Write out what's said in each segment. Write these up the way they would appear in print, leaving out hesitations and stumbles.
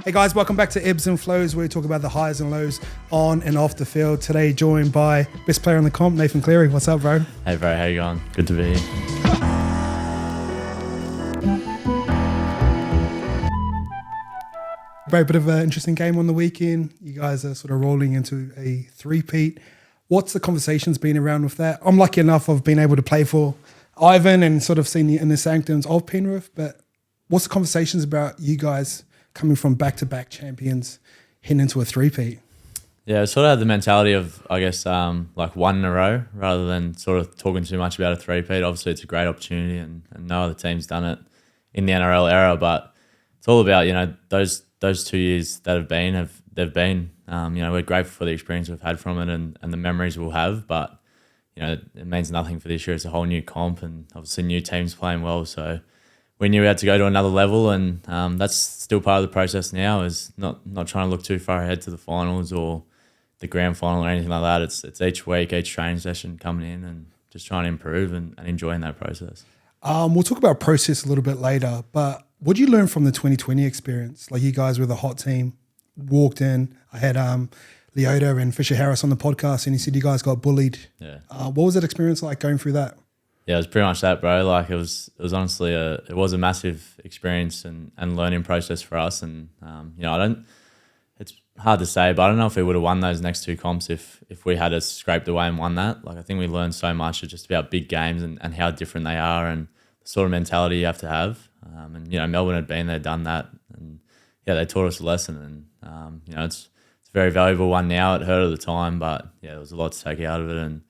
Hey guys, welcome back to Ebbs and Flows, where we talk about the highs and lows on and off the field. Today joined by best player on the comp, Nathan Cleary. What's up, bro? Hey bro, how you going? Good to be here. Bro, bit of an interesting game on the weekend. You guys are sort of rolling into a three-peat. What's the conversations been around with that? I'm lucky enough I've been able to play for Ivan and sort of seen the inner sanctums of Penrith, but what's the conversations about you guys coming from back-to-back champions heading into a three-peat? Yeah, I sort of had the mentality of, I guess, like one in a row rather than sort of talking too much about a three-peat. Obviously, it's a great opportunity and no other team's done it in the NRL era, but it's all about, those 2 years that have been, we're grateful for the experience we've had from it and the memories we'll have, but, it means nothing for this year. It's a whole new comp and obviously new teams playing well, so we knew we had to go to another level, and that's still part of the process now, is not trying to look too far ahead to the finals or the grand final or anything like that. It's each week, each training session coming in and just trying to improve and enjoying that process. We'll talk about process a little bit later, but what did you learn from the 2020 experience? Like, you guys were the hot team, walked in. I had Leota and Fisher Harris on the podcast, and he said you guys got bullied. Yeah. What was that experience like going through that? Yeah, it was pretty much that, bro. Like, it was honestly it was a massive experience and learning process for us. And it's hard to say, but I don't know if we would have won those next two comps if we had scraped away and won that. Like, I think we learned so much just about big games and how different they are and the sort of mentality you have to have. Melbourne had been there, done that, and yeah, they taught us a lesson. And it's a very valuable one now. It hurt at the time, but yeah, there was a lot to take out of it. And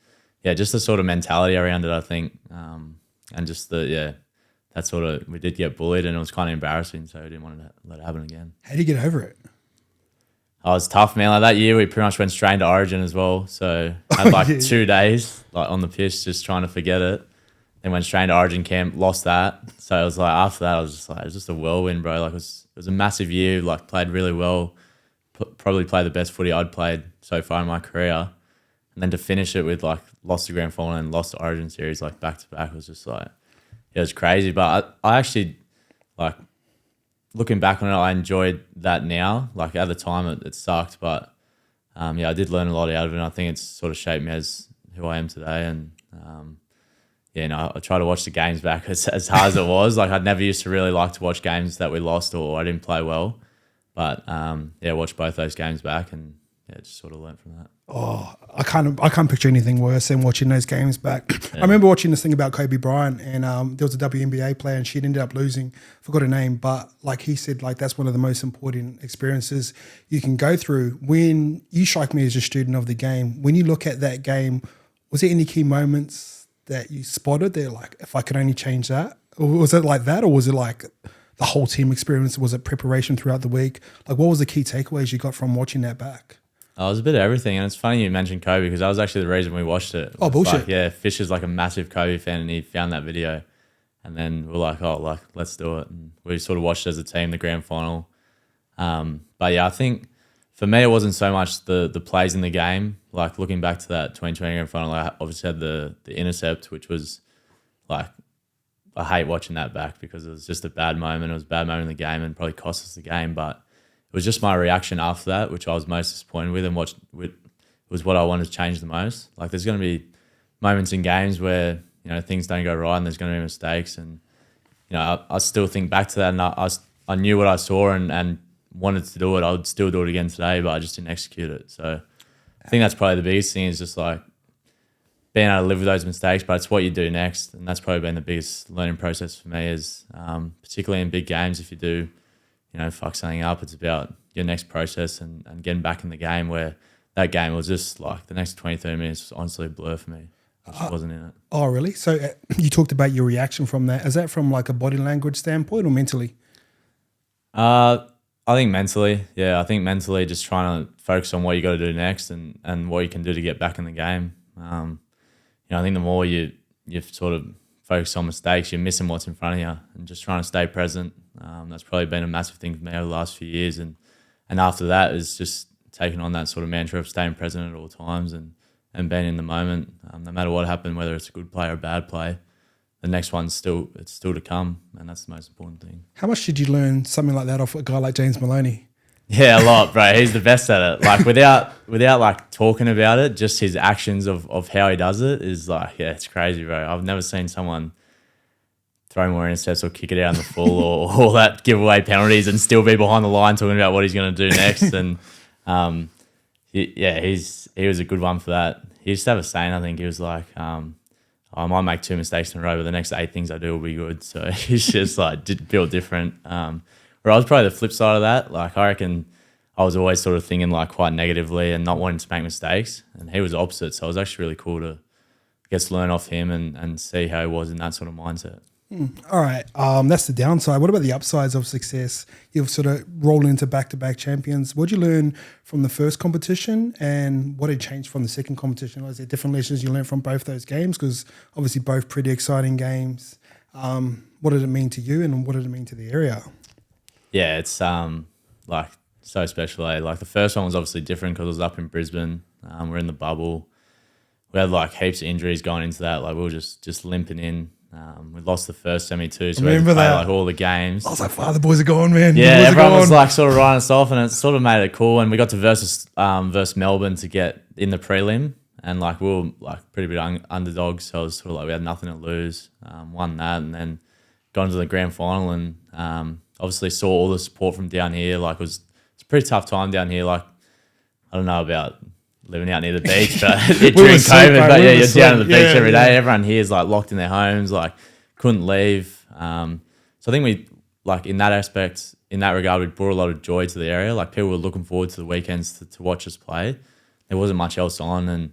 yeah, just the sort of mentality around it, I think, and just that sort of, we did get bullied and it was kind of embarrassing, so we didn't want to let it happen again. How do you get over it? Oh, it was tough, man. Like, that year, we pretty much went straight into Origin as well, so had 2 days like on the pitch just trying to forget it. Then went straight into Origin camp, lost that. So it was like, after that, I was just like, it was just a whirlwind, bro. Like, it was a massive year. Like, played really well, probably played the best footy I'd played so far in my career. And then to finish it with, like, lost the grand final and lost the Origin series, like, back-to-back, was just like, it was crazy. But I actually, like, looking back on it, I enjoyed that now. Like, at the time, it sucked. But, I did learn a lot out of it. And I think it's sort of shaped me as who I am today. And, I try to watch the games back as hard as it was. Like, I'd never used to really like to watch games that we lost or I didn't play well. But, watch both those games back and, just sort of learned from that. Oh, I can't picture anything worse than watching those games back. Yeah. I remember watching this thing about Kobe Bryant, and there was a WNBA player, and she ended up losing. Forgot her name, but like he said, like, that's one of the most important experiences you can go through. When you strike me as a student of the game, when you look at that game, was there any key moments that you spotted there? Like, if I could only change that, or was it like that, or was it like the whole team experience? Was it preparation throughout the week? Like, what was the key takeaways you got from watching that back? Oh, it was a bit of everything, and it's funny you mentioned Kobe because that was actually the reason we watched it. Oh, bullshit. Like, Fisher's like a massive Kobe fan, and he found that video, and then we're like, let's do it. And we sort of watched it as a team, the grand final. But yeah, I think for me it wasn't so much the plays in the game. Like, looking back to that 2020 grand final, I obviously had the intercept, which was like, I hate watching that back because it was just a bad moment. It was a bad moment in the game and probably cost us the game, but it was just my reaction after that, which I was most disappointed with, and was what I wanted to change the most. Like, there's going to be moments in games where, things don't go right and there's going to be mistakes. And, I still think back to that, and I knew what I saw and wanted to do it. I would still do it again today, but I just didn't execute it. So I think that's probably the biggest thing, is just like being able to live with those mistakes, but it's what you do next. And that's probably been the biggest learning process for me, is particularly in big games, if you do fuck something up, it's about your next process and getting back in the game, where that game was just like the next 20, 30 minutes was honestly a blur for me. I just wasn't in it. Oh, really? So you talked about your reaction from that. Is that from like a body language standpoint or mentally? I think mentally. Yeah, I think mentally, just trying to focus on what you got to do next and what you can do to get back in the game. I think the more you sort of focus on mistakes, you're missing what's in front of you, and just trying to stay present. That's probably been a massive thing for me over the last few years. And after that is just taking on that sort of mantra of staying present at all times and being in the moment. No matter what happened, whether it's a good play or a bad play, the next one's still to come, and that's the most important thing. How much did you learn something like that off a guy like James Maloney? Yeah, a lot, bro. He's the best at it. Like without like talking about it, just his actions of how he does it is like, yeah, it's crazy, bro. I've never seen someone throw more intercepts or kick it out in the full or all that, give away penalties and still be behind the line talking about what he's going to do next. And he was a good one for that. He used to have a saying, I think he was like, I might make 2 mistakes in a row, but the next 8 things I do will be good. So he's just like built different. Where I was probably the flip side of that. Like I reckon I was always sort of thinking like quite negatively and not wanting to make mistakes. And he was opposite. So it was actually really cool to learn off him and see how he was in that sort of mindset. All right. That's the downside. What about the upsides of success? You've sort of rolled into back-to-back champions. What did you learn from the first competition and what had changed from the second competition? Was there different lessons you learned from both those games? Because obviously both pretty exciting games. What did it mean to you and what did it mean to the area? Yeah, it's like so special. Like the first one was obviously different because it was up in Brisbane. We're in the bubble. We had like heaps of injuries going into that. Like we were just limping in. We lost the first semi too, so we had to play like all the games. I was like, "The boys are gone, man." Yeah, everyone was like sort of writing us off, and it sort of made it cool. And we got to versus Melbourne to get in the prelim, and like we were like pretty big underdogs, so it was sort of like we had nothing to lose. Won that, and then got into the grand final, and obviously saw all the support from down here. Like it's a pretty tough time down here. Like I don't know about living out near the beach, but during COVID, but yeah, you're down at the beach every day. Everyone here is like locked in their homes, like couldn't leave. So I think we like in that aspect, in that regard, we brought a lot of joy to the area. Like people were looking forward to the weekends to watch us play. There wasn't much else on,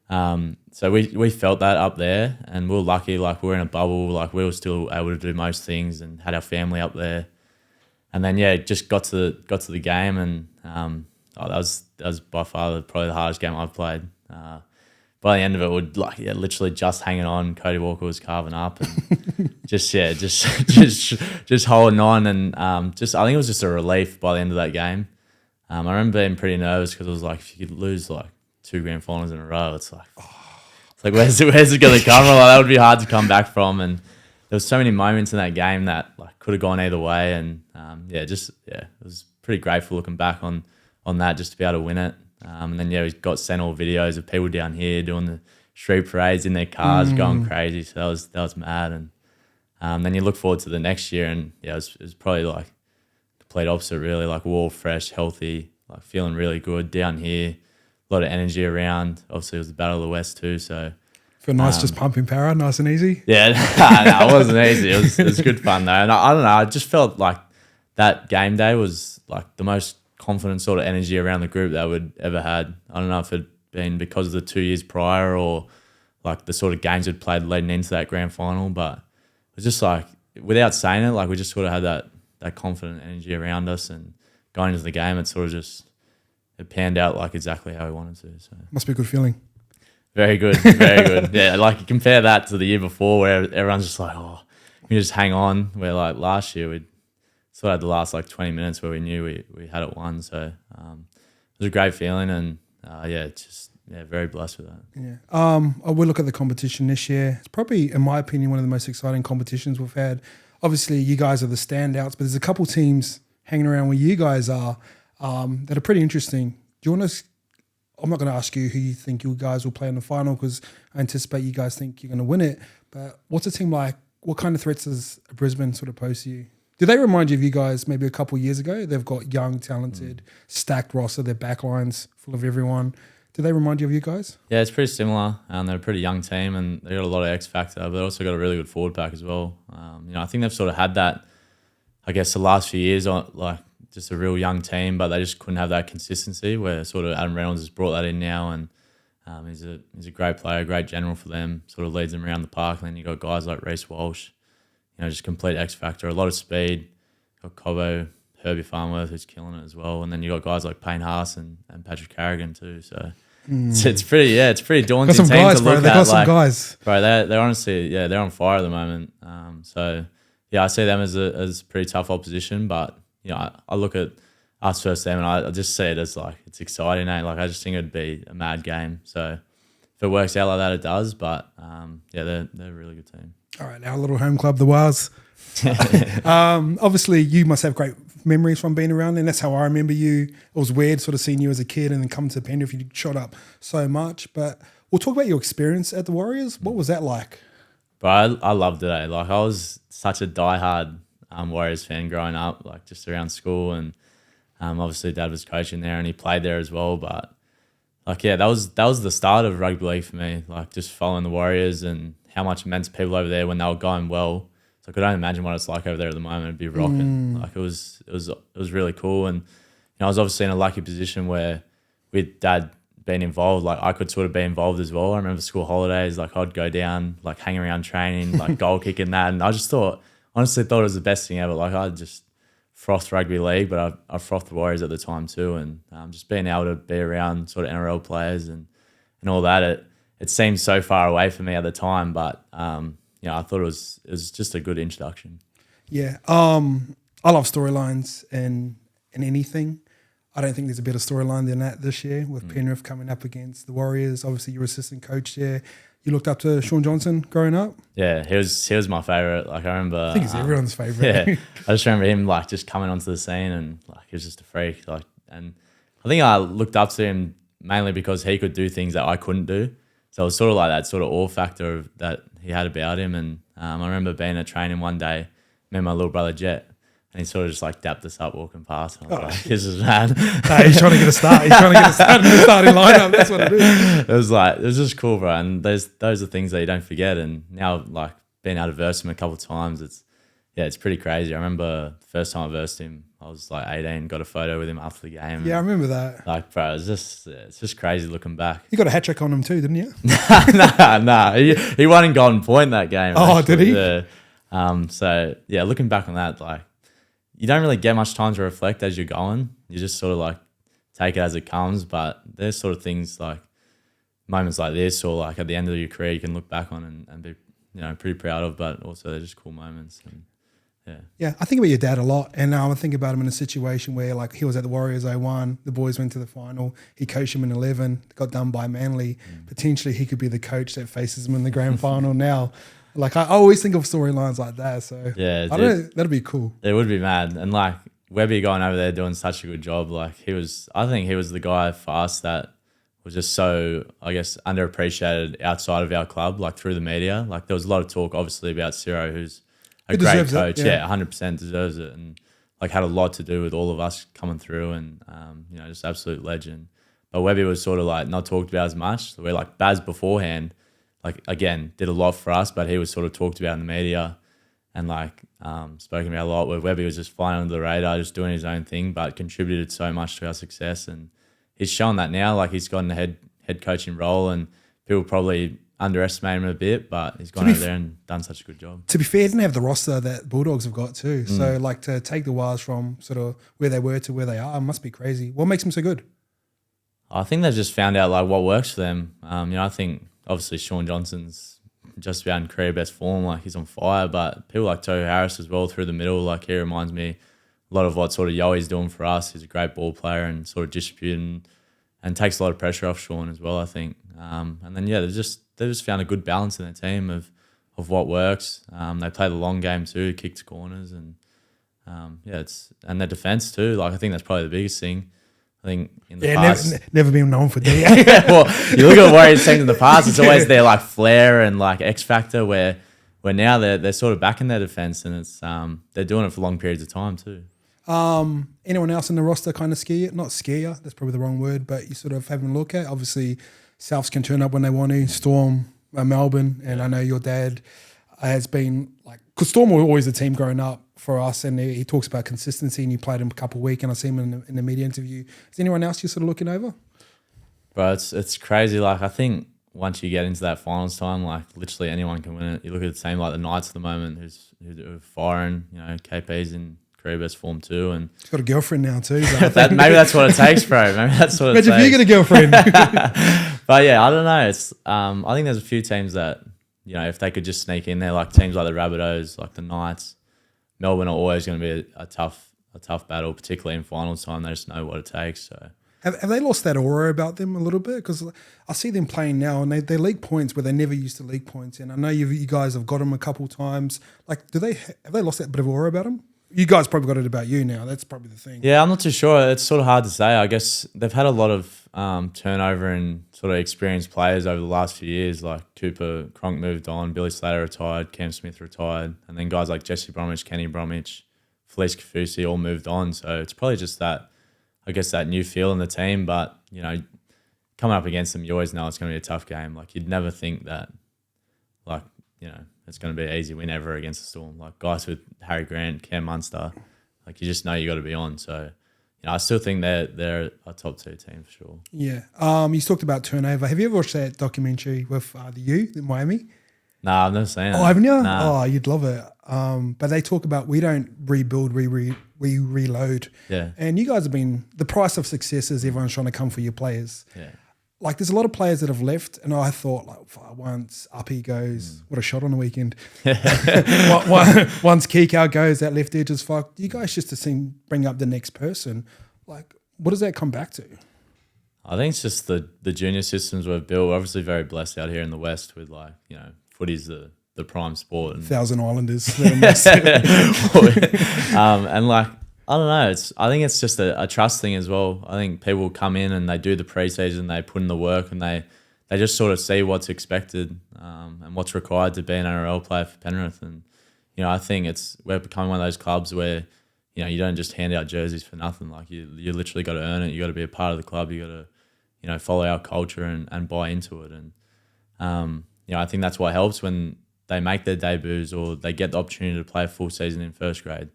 and so we felt that up there, and we were lucky. Like we were in a bubble, like we were still able to do most things, and had our family up there. And then just got to the game, and that was by far probably the hardest game I've played. By the end of it, we'd literally just hanging on. Cody Walker was carving up, and just holding on, and I think it was just a relief by the end of that game. I remember being pretty nervous because it was like if you could lose like 2 grand finals in a row, it's like where's it going to come from? Like that would be hard to come back from, and there was so many moments in that game that like could have gone either way, and it was pretty grateful looking back on that just to be able to win it. And then we got sent all videos of people down here doing the street parades in their cars, going crazy. So that was mad. And then you look forward to the next year, and it was probably like complete opposite really. Like we're all fresh, healthy, like feeling really good down here. A lot of energy around. Obviously, it was the Battle of the West too, so. Feel nice, just pumping power, nice and easy. Yeah, no, it wasn't easy. It was good fun though, and I don't know. I just felt like that game day was like the most confident sort of energy around the group that we'd ever had. I don't know if it'd been because of the 2 years prior or like the sort of games we'd played leading into that grand final, but it was just like without saying it, like we just sort of had that confident energy around us, and going into the game, it sort of it panned out like exactly how we wanted to. So must be a good feeling. Very good, very good. Yeah, like you compare that to the year before where everyone's just like, oh, we just hang on. Where like last year we sort of had the last like 20 minutes where we knew we had it won. So it was a great feeling, and very blessed with that. Yeah. We look at the competition this year. It's probably, in my opinion, one of the most exciting competitions we've had. Obviously, you guys are the standouts, but there's a couple teams hanging around where you guys are that are pretty interesting. Do you want to? I'm not going to ask you who you think you guys will play in the final because I anticipate you guys think you're going to win it. But what's a team like? What kind of threats does Brisbane sort of pose to you? Do they remind you of you guys maybe a couple of years ago? They've got young, talented, stacked roster. Their backlines full of everyone. Do they remind you of you guys? Yeah, it's pretty similar. They're a pretty young team, and they got a lot of X factor, but they also got a really good forward pack as well. I think they've sort of had that. I guess the last few years, like just a real young team, but they just couldn't have that consistency. Where sort of Adam Reynolds has brought that in now, and he's a great player, great general for them. Sort of leads them around the park. And then you got guys like Reece Walsh. Just complete X factor, a lot of speed. Got Cobbo, Herbie Farnworth, who's killing it as well, and then you got guys like Payne Haas and Patrick Carrigan too. So it's pretty daunting. Got some team guys, to bro. look They at. got some guys, bro. They're honestly, they're on fire at the moment. I see them as a pretty tough opposition, but I look at us versus them, and I just see it as like it's exciting. Like I just think it'd be a mad game. So if it works out like that, it does. But they're a really good team. All right, our little home club, the Wales. Obviously, you must have great memories from being around there. And that's how I remember you. It was weird sort of seeing you as a kid and then coming to Penrith. You shot up so much. But we'll talk about your experience at the Warriors. What was that like? But I loved it. Like I was such a diehard Warriors fan growing up, like just around school, and obviously Dad was coaching there and he played there as well. But like that was the start of rugby league for me. Like just following the Warriors and how much it meant to people over there when they were going well. So I could only imagine what it's like over there at the moment. It'd be rocking. Like it was really cool. And I was obviously in a lucky position where with Dad being involved, like I could sort of be involved as well. I remember school holidays, like I'd go down, like hang around training, like goal kicking that. And I just honestly thought it was the best thing ever. Like I just frothed rugby league, but I frothed the Warriors at the time too. And just being able to be around sort of NRL players and all that, it seemed so far away for me at the time. But, I thought it was just a good introduction. Yeah. I love storylines and anything. I don't think there's a better storyline than that this year with Penrith coming up against the Warriors. Obviously, you're assistant coach there. You looked up to Shaun Johnson growing up? Yeah, he was my favourite. Like I remember, I think he's everyone's favourite. Yeah, I just remember him like just coming onto the scene and like he was just a freak. Like, and I think I looked up to him mainly because he could do things that I couldn't do. So it was sort of like that sort of awe factor that he had about him. And I remember being at training one day, me and my little brother Jet. And he sort of just like dapped us up walking past. And I was like, this is mad. No, he's trying to get a start. He's trying to get a start in the starting lineup. That's what it is. It was just cool, bro. And those are things that you don't forget. And now, like being able to verse him a couple of times, it's pretty crazy. I remember the first time I versed him, I was like 18, got a photo with him after the game. Yeah, I remember that. Like, bro, it's just crazy looking back. You got a hat trick on him too, didn't you? Nah. He won in Golden Point that game. Oh, actually. did he? Yeah. So yeah, looking back on that, like, you don't really get much time to reflect as you're going. You just sort of like take it as it comes. But there's sort of things like moments like this or like at the end of your career you can look back on and be, pretty proud of, but also they're just cool moments. And yeah, I think about your dad a lot. And I think about him in a situation where like he was at the Warriors 01, the boys went to the final, he coached him in 11, got done by Manly. Potentially he could be the coach that faces him in the grand final now. Like I always think of storylines like that. So yeah, I don't know, that'd be cool. It would be mad. And like Webby going over there doing such a good job. Like I think he was the guy for us that was just so, I guess, underappreciated outside of our club, like through the media. Like there was a lot of talk obviously about Ciro, who's a great coach. Yeah, 100% deserves it. And like had a lot to do with all of us coming through and, just absolute legend. But Webby was sort of like not talked about as much. Where like Baz beforehand, like, again, did a lot for us, but he was sort of talked about in the media and, like, spoken about a lot, where Webby was just flying under the radar, just doing his own thing, but contributed so much to our success. And he's shown that now. Like, he's gotten a head coaching role and people probably underestimate him a bit, but he's gone over there and done such a good job. To be fair, he didn't have the roster that Bulldogs have got too. So, like, to take the Wars from sort of where they were to where they are must be crazy. What makes them so good? I think they've just found out, like, what works for them. I think... Obviously, Shaun Johnson's just about in career best form, like he's on fire. But people like Tohu Harris as well through the middle, like he reminds me a lot of what sort of Yoey's doing for us. He's a great ball player and sort of distributing and takes a lot of pressure off Shaun as well, I think. And then they've just found a good balance in their team of what works. They play the long game too, kick to corners, and and their defense too. Like I think that's probably the biggest thing. I think in the past... never been known for that. Well, you look at Warriors teams in the past, it's always their like flair and like X factor where now they're sort of back in their defense and it's they're doing it for long periods of time too. Anyone else in the roster kind of scare you? Not scare you, that's probably the wrong word, but you sort of having a look at. Obviously, Souths can turn up when they want to, Storm, Melbourne, and I know your dad has been like... Because Storm were always a team growing up for us, and he talks about consistency, and you played him a couple of weeks, and I see him in the media interview. Is anyone else you're sort of looking over? Bro, it's crazy. Like, I think once you get into that finals time, like, literally anyone can win it. You look at the team like the Knights at the moment, who's firing, KP's in career best form too. And he's got a girlfriend now too. maybe that's what it takes, bro. Maybe that's what it takes. Imagine if you get a girlfriend. But yeah, I don't know. It's I think there's a few teams that, if they could just sneak in there, like teams like the Rabbitohs, like the Knights, Melbourne are always going to be a tough battle, particularly in finals time. They just know what it takes. So have they lost that aura about them a little bit? Because I see them playing now, and they league points where they never used to league points. And I know you guys have got them a couple times. Like, have they lost that bit of aura about them? You guys probably got it about you now. That's probably the thing. Yeah, I'm not too sure. It's sort of hard to say. I guess they've had a lot of turnover in sort of experienced players over the last few years. Like Cooper Cronk moved on, Billy Slater retired, Cam Smith retired, and then guys like Jesse Bromwich, Kenny Bromwich, Felice Kafusi all moved on. So it's probably just that, I guess, that new feel in the team. But, you know, coming up against them, you always know it's going to be a tough game. Like, you'd never think that, like, you know, it's going to be an easy win ever against the Storm. Like, guys with Harry Grant, Cam Munster, like, you just know you got to be on. So, you know, I still think they're a top 2 team for sure. Yeah. You talked about turnover. Have you ever watched that documentary with the U in Miami? Nah, I've never seen it. Oh, haven't you? Nah. Oh, you'd love it. But they talk about we don't rebuild, we reload. Yeah. And you guys have been, the price of success is everyone's trying to come for your players. Yeah. Like, there's a lot of players that have left, and I thought, like, once Uppy goes, what a shot on the weekend. Once Kikau goes, that left edge is fucked. You guys just to bring up the next person. Like, what does that come back to? I think it's just the junior systems we've built. We're obviously very blessed out here in the West with, like, you know, footy's the prime sport. And Thousand Islanders. and like, I don't know. I think it's just a trust thing as well. I think people come in and they do the preseason, they put in the work, and they just sort of see what's expected and what's required to be an NRL player for Penrith. And, you know, I think we're becoming one of those clubs where, you know, you don't just hand out jerseys for nothing. Like, you literally got to earn it. You got to be a part of the club. You got to, you know, follow our culture and buy into it. And, you know, I think that's what helps when they make their debuts or they get the opportunity to play a full season in first grade.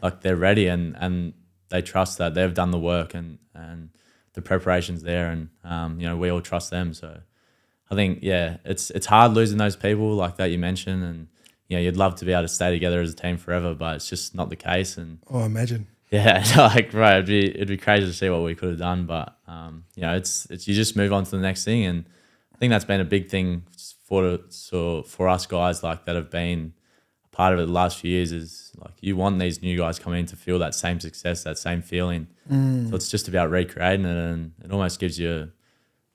Like, they're ready and they trust that they've done the work and the preparation's there, and you know, we all trust them. So I think, yeah, it's hard losing those people like that you mentioned, and, you know, you'd love to be able to stay together as a team forever, but it's just not the case. And imagine. Yeah, like, right, it'd be crazy to see what we could have done, but you know, it's you just move on to the next thing, and I think that's been a big thing for us guys like that have been a part of it the last few years. Is like, you want these new guys coming in to feel that same success, that same feeling. So it's just about recreating it, and it almost gives you a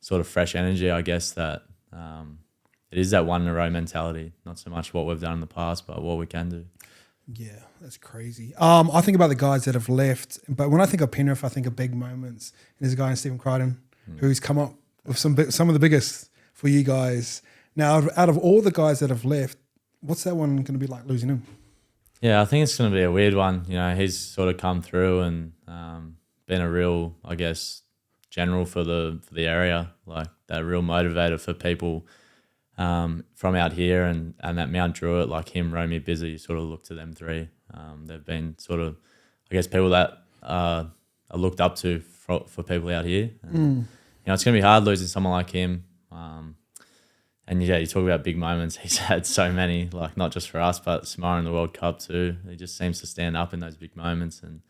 sort of fresh energy, I guess, that it is that one in a row mentality, not so much what we've done in the past, but what we can do. Yeah, that's crazy. I think about the guys that have left, but when I think of Penrith, I think of big moments. And there's a guy in Stephen Crichton who's come up with some of the biggest for you guys. Now, out of all the guys that have left, what's that one going to be like, losing him? Yeah, I think it's going to be a weird one. You know, he's sort of come through and been a real, I guess, general for the area, like that real motivator for people from out here and that Mount Druitt, like him, Romy, Bizzy, you sort of look to them three. They've been sort of, I guess, people that are looked up to for people out here. And, you know, it's going to be hard losing someone like him. And yeah, you talk about big moments. He's had so many, like not just for us, but Samara in the World Cup too. He just seems to stand up in those big moments. And,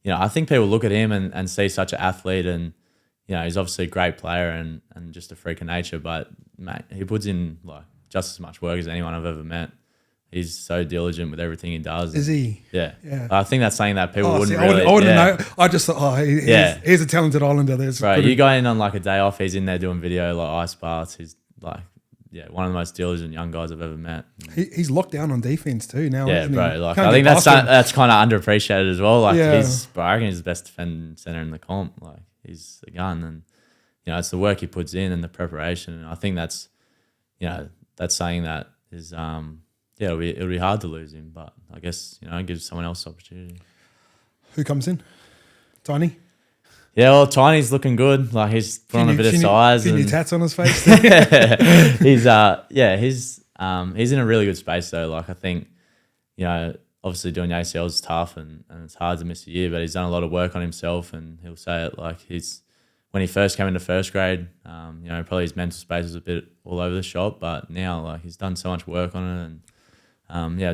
you know, I think people look at him and see such an athlete, and, you know, he's obviously a great player and just a freak of nature, but mate, he puts in like just as much work as anyone I've ever met. He's so diligent with everything he does. Is he? Yeah. Yeah. I think that's something that people wouldn't I really... wouldn't know. I just thought, he's a talented Islander. Right, you go in on like a day off, he's in there doing video, like ice baths. He's like, yeah, one of the most diligent young guys I've ever met. He's locked down on defense too now. Yeah, isn't bro. he? Like, I think that's kind of underappreciated as well. Like, I reckon he's the best defending center in the comp. Like, he's a gun, and, you know, it's the work he puts in and the preparation. And I think that's, you know, that's saying that is, it'll be hard to lose him, but I guess, you know, it gives someone else opportunity. Who comes in? Tiny. Yeah, well, Tiny's looking good. Like, he's put on a bit of size. Any tats on his face? He's in a really good space though. Like, I think, you know, obviously doing ACL is tough and it's hard to miss a year, but he's done a lot of work on himself, and he'll say it like when he first came into first grade, you know, probably his mental space was a bit all over the shop, but now like he's done so much work on it, and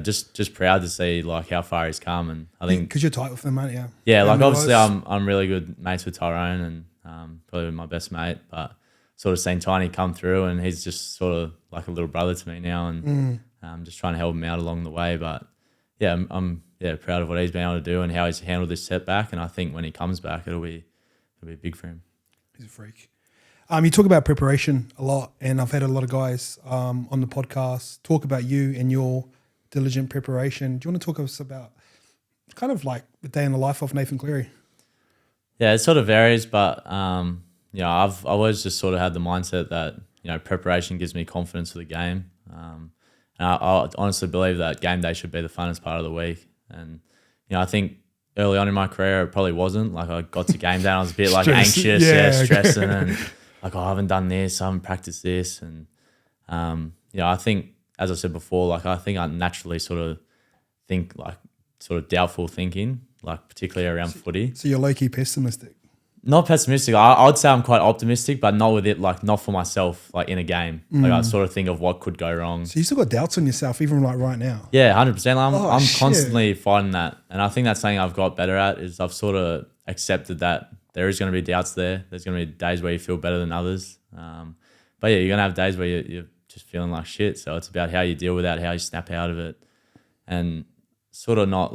just proud to see like how far he's come. And I think because you're tight with them, aren't you? Yeah, like obviously I'm really good mates with Tyrone and probably my best mate, but sort of seen Tiny come through, and he's just sort of like a little brother to me now, and just trying to help him out along the way. But yeah, I'm proud of what he's been able to do and how he's handled this setback, and I think when he comes back, it'll be big for him. He's a freak. You talk about preparation a lot, and I've had a lot of guys on the podcast talk about you and your diligent preparation. Do you want to talk to us about kind of like the day in the life of Nathan Cleary. Yeah, it sort of varies, but I've always just sort of had the mindset that preparation gives me confidence for the game, and I honestly believe that game day should be the funnest part of the week. And I think early on in my career it probably wasn't. Like I got to game day and I was a bit like anxious, stressing, and like I haven't done this, I haven't practiced this, and I think, as I said before, like I think I naturally sort of think like sort of doubtful thinking, like particularly around footy. So you're low-key pessimistic? Not pessimistic. I'd say I'm quite optimistic, but not with it, like not for myself, like in a game. Like I sort of think of what could go wrong. So you still got doubts on yourself, even like right now? Yeah, 100%. I'm constantly fighting that. And I think that's something I've got better at is I've sort of accepted that there is going to be doubts there. There's going to be days where you feel better than others. But yeah, you're going to have days where you're just feeling like shit. So it's about how you deal with that, how you snap out of it. And sort of not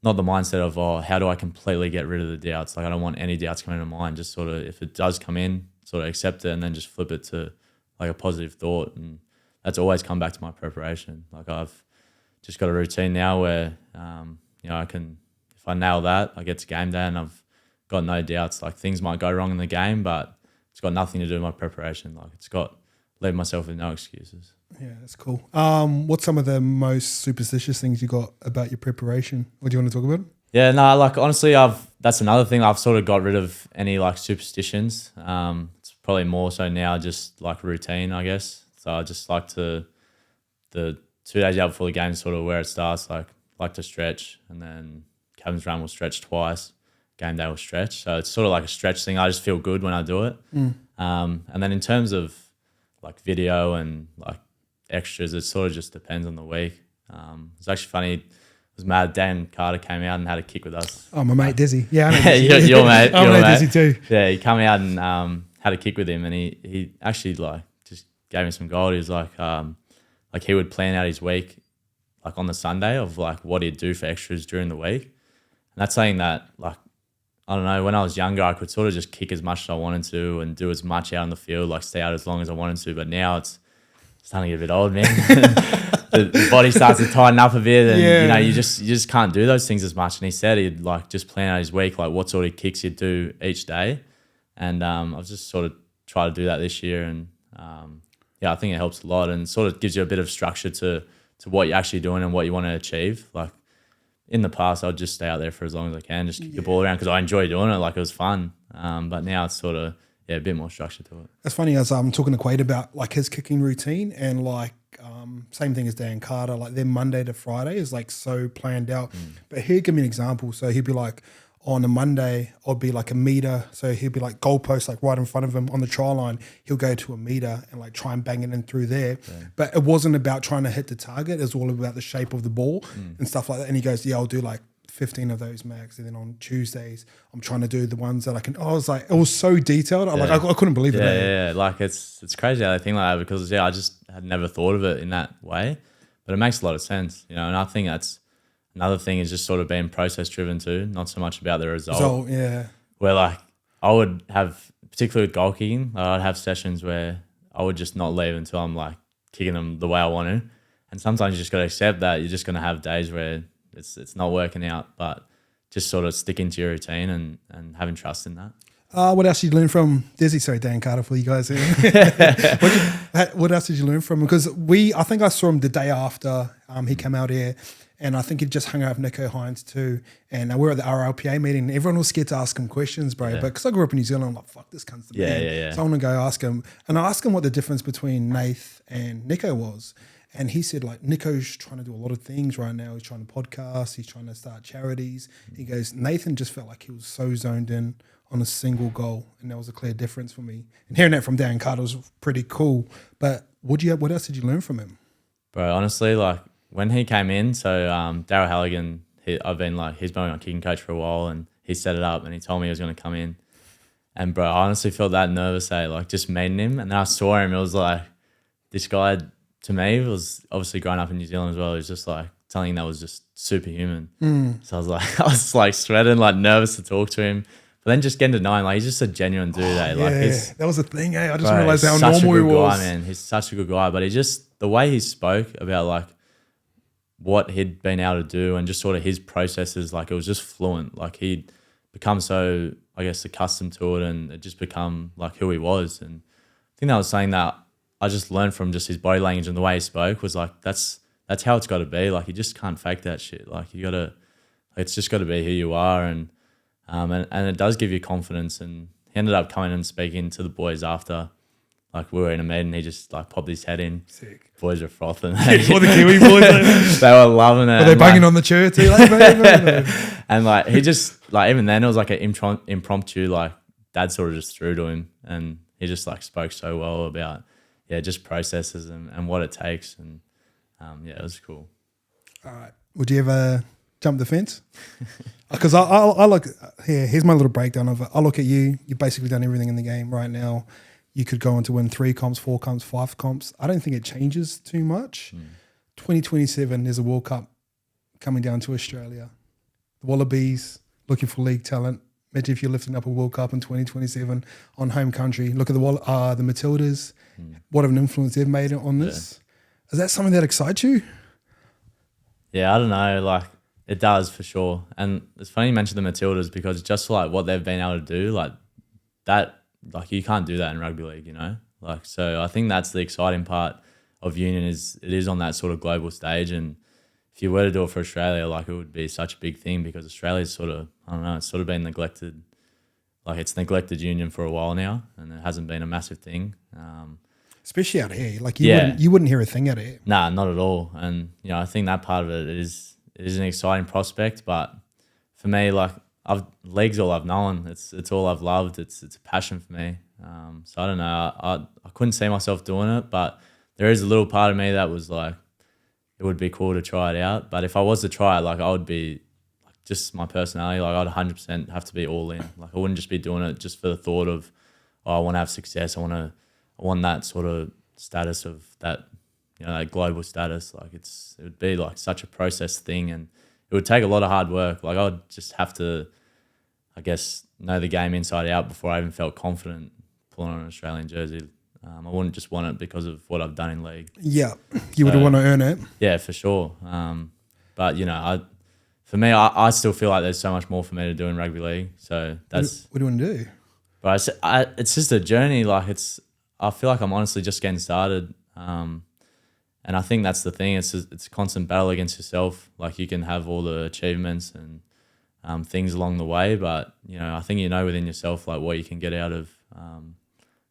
the mindset of, how do I completely get rid of the doubts? Like I don't want any doubts coming to mind. Just sort of, if it does come in, sort of accept it and then just flip it to like a positive thought. And that's always come back to my preparation. Like I've just got a routine now where, I can, if I nail that, I get to game day and I've got no doubts. Like things might go wrong in the game, but it's got nothing to do with my preparation. Like leave myself with no excuses. Yeah, that's cool. What's some of the most superstitious things you got about your preparation? What do you want to talk about? Yeah, no, like honestly, that's another thing. I've sort of got rid of any like superstitions. It's probably more so now just like routine, I guess. So I just like the 2 days out before the game, sort of where it starts, like to stretch, and then cabins run will stretch twice, game day will stretch. So it's sort of like a stretch thing. I just feel good when I do it. And then in terms of like video and like extras, it sort of just depends on the week. It's actually funny. It was mad. Dan Carter came out and had a kick with us. Oh, my mate Dizzy. Yeah, I know Dizzy. your mate. I know Dizzy too. Yeah, he came out and had a kick with him, and he actually like just gave me some gold. He was like he would plan out his week like on the Sunday of like what he'd do for extras during the week, and that's something that like I don't know. When I was younger, I could sort of just kick as much as I wanted to and do as much out on the field, like stay out as long as I wanted to. But now it's starting to get a bit old, man. the body starts to tighten up a bit, and you just can't do those things as much. And he said he'd like just plan out his week, like what sort of kicks he'd do each day. And I've just sort of tried to do that this year, and I think it helps a lot, and sort of gives you a bit of structure to what you're actually doing and what you want to achieve. Like in the past, I'd just stay out there for as long as I can, just kick the ball around because I enjoy doing it. Like it was fun, but now it's sort of a bit more structure to it. That's funny, as I'm talking to Quade about like his kicking routine, and like same thing as Dan Carter, like their Monday to Friday is like so planned out. But he'll give me an example. So he'd be like, on a Monday, I'd be like a meter. So he'll be like goalpost, like right in front of him on the try line. He'll go to a meter and like try and bang it in through there. Yeah. But it wasn't about trying to hit the target. It was all about the shape of the ball and stuff like that. And he goes, yeah, I'll do like 15 of those max. And then on Tuesdays, I'm trying to do the ones that I can. I was like, it was so detailed. I couldn't believe it. Yeah. Like it's crazy how they think like that because I just had never thought of it in that way. But it makes a lot of sense, and I think that's another thing is just sort of being process driven too, not so much about the result. Yeah. Where like I would have, particularly with goal kicking, I'd have sessions where I would just not leave until I'm like kicking them the way I want to. And sometimes you just got to accept that you're just going to have days where it's not working out, but just sort of sticking to your routine and having trust in that. What else did you learn from Dizzy? Sorry, Dan Carter, for you guys. What else did you learn from him? Because I think I saw him the day after he came out here, and I think he just hung out with Nico Hines too. And we were at the RLPA meeting, and everyone was scared to ask him questions, bro. Yeah. But because I grew up in New Zealand, I'm like, fuck, this cunt's the man. Yeah. So I want to go ask him. And I asked him what the difference between Nath and Nico was. And he said, like, Nico's trying to do a lot of things right now. He's trying to podcast. He's trying to start charities. He goes, Nathan just felt like he was so zoned in on a single goal, and that was a clear difference for me. And hearing that from Dan Carter was pretty cool. But what else did you learn from him? Bro, honestly, like when he came in, so Darryl Halligan, he's been my kicking coach for a while, and he set it up, and he told me he was going to come in. And bro, I honestly felt that nervous, like just meeting him. And then I saw him, it was like, this guy to me was obviously growing up in New Zealand as well. He was just like something that was just superhuman. So I was like sweating, like nervous to talk to him. But then just getting to know him, like he's just a genuine dude. That was the thing. I just realized how normal he was. Guy, man. He's such a good guy. But the way he spoke about like what he'd been able to do and just sort of his processes. Like it was just fluent. Like he'd become so, I guess, accustomed to it, and it just become like who he was. And I think that was something that I just learned from just his body language and the way he spoke was like, that's how it's got to be. Like you just can't fake that shit. Like it's just got to be who you are. And it does give you confidence. And he ended up coming and speaking to the boys after, like we were in a meeting, he just like popped his head in. Sick. Boys were frothing. All the Kiwi boys. They were loving it. Were they banging on the chair too? Like, and like he just like even then it was like an impromptu like dad sort of just threw to him, and he just like spoke so well about just processes and what it takes, and it was cool. All right, would you ever jump the fence? Because I look here. Here's my little breakdown of it. I look at you. You've basically done everything in the game right now. You could go on to win 3 comps, 4 comps, 5 comps. I don't think it changes too much. 2027, there's a World Cup coming down to Australia. The Wallabies looking for league talent. Imagine if you're lifting up a World Cup in 2027 on home country. Look at the Matildas. What of an influence they've made on this. Is that something that excites you? Yeah, I don't know. Like it does for sure. And it's funny you mentioned the Matildas because just like what they've been able to do, like that. Like you can't do that in rugby league, you know. Like so, I think that's the exciting part of union is it is on that sort of global stage, and if you were to do it for Australia, like it would be such a big thing because Australia's sort of it's sort of been neglected. Like it's neglected union for a while now, and it hasn't been a massive thing. Especially out here, like you wouldn't hear a thing out here. Nah, not at all. And I think that part of it is an exciting prospect, but for me, like. League's all I've known. It's all I've loved. It's a passion for me. So I don't know. I couldn't see myself doing it, but there is a little part of me that was like, it would be cool to try it out. But if I was to try it, like I would be, like, just my personality. Like I'd 100% have to be all in. Like I wouldn't just be doing it just for the thought of, I want to have success. I want that sort of status of that, that global status. Like it would be like such a process thing, and it would take a lot of hard work. Like I would just have to, I guess, know the game inside out before I even felt confident pulling on an Australian jersey. I wouldn't just want it because of what I've done in league. Yeah, you would want to earn it. Yeah, for sure. But for me, I still feel like there's so much more for me to do in rugby league. So that's what do you want to do? But it's just a journey. Like I feel like I'm honestly just getting started. And I think that's the thing. It's a constant battle against yourself. Like you can have all the achievements and things along the way, but I think within yourself like what you can get out of,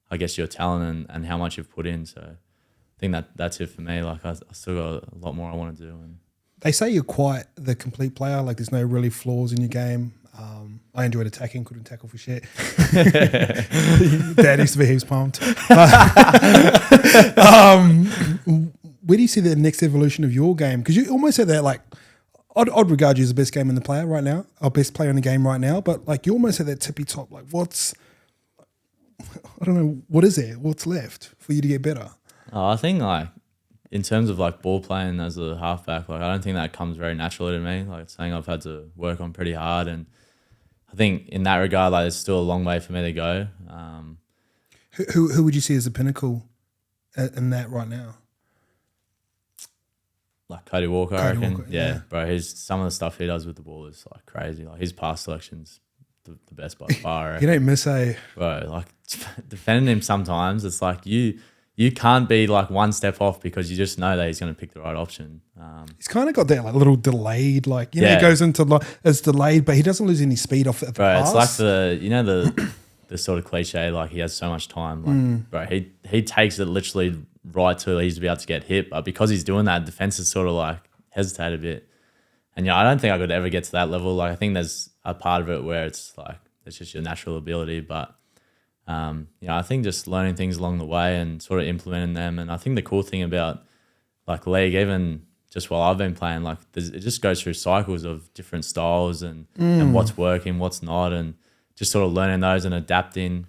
I guess, your talent and how much you've put in. So I think that's it for me. Like I still got a lot more I want to do. And they say you're quite the complete player. Like there's no really flaws in your game. I enjoyed attacking, couldn't tackle for shit. Dad used to be heaps pumped. Where do you see the next evolution of your game? Because you almost said that, like, I'd regard you as the best game in the player right now, our best player in the game right now, but like you almost had that tippy top. Like I don't know, what is there? What's left for you to get better? I think like in terms of like ball playing as a halfback, like I don't think that comes very naturally to me. Like it's something I've had to work on pretty hard, and I think in that regard, like there's still a long way for me to go. Who would you see as the pinnacle in that right now? Like Cody Walker, I reckon. Yeah, bro. Some of the stuff he does with the ball is like crazy. Like his pass selection's the best by far. You don't miss a bro. Like defending him sometimes, it's like you can't be like one step off because you just know that he's going to pick the right option. He's kind of got that like little delayed, like he goes into like it's delayed, but he doesn't lose any speed off the pass. It's like the sort of cliche, like he has so much time. Like bro, he takes it literally right till he's about to get hit, but because he's doing that, defense is sort of like hesitate a bit. And I don't think I could ever get to that level. Like I think there's a part of it where it's like it's just your natural ability, but I think just learning things along the way and sort of implementing them. And I think the cool thing about like league, even just while I've been playing, like it just goes through cycles of different styles and what's working, what's not, and just sort of learning those and adapting.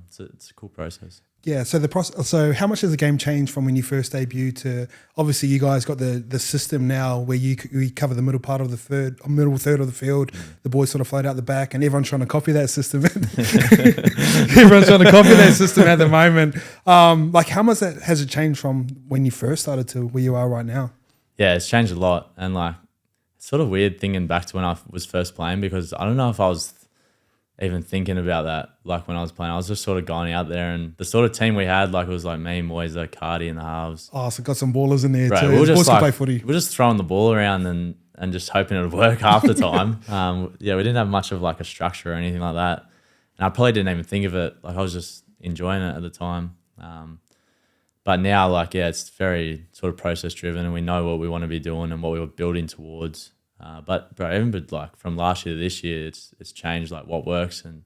It's a cool process. Yeah. So how much has the game changed from when you first debuted to obviously you guys got the system now where you cover the middle part of the middle third of the field. The boys sort of float out the back, and everyone's trying to copy that system. Everyone's trying to copy that system at the moment. Like how much has it changed from when you first started to where you are right now? Yeah, it's changed a lot. And like, it's sort of weird thinking back to when I was first playing, because I don't know if I was even thinking about that. Like when I was playing, I was just sort of going out there, and the sort of team we had, like it was like me, Moiser, Cardi in the halves. Oh, so got some ballers in there Right, too. we were just Boys can like, play footy. we're just throwing the ball around and just hoping it would work half the time. Yeah, we didn't have much of like a structure or anything like that. And I probably didn't even think of it. Like I was just enjoying it at the time. But now, like, yeah, it's very sort of process driven, and we know what we want to be doing and what we were building towards. But bro, even like from last year to this year, it's changed like what works, and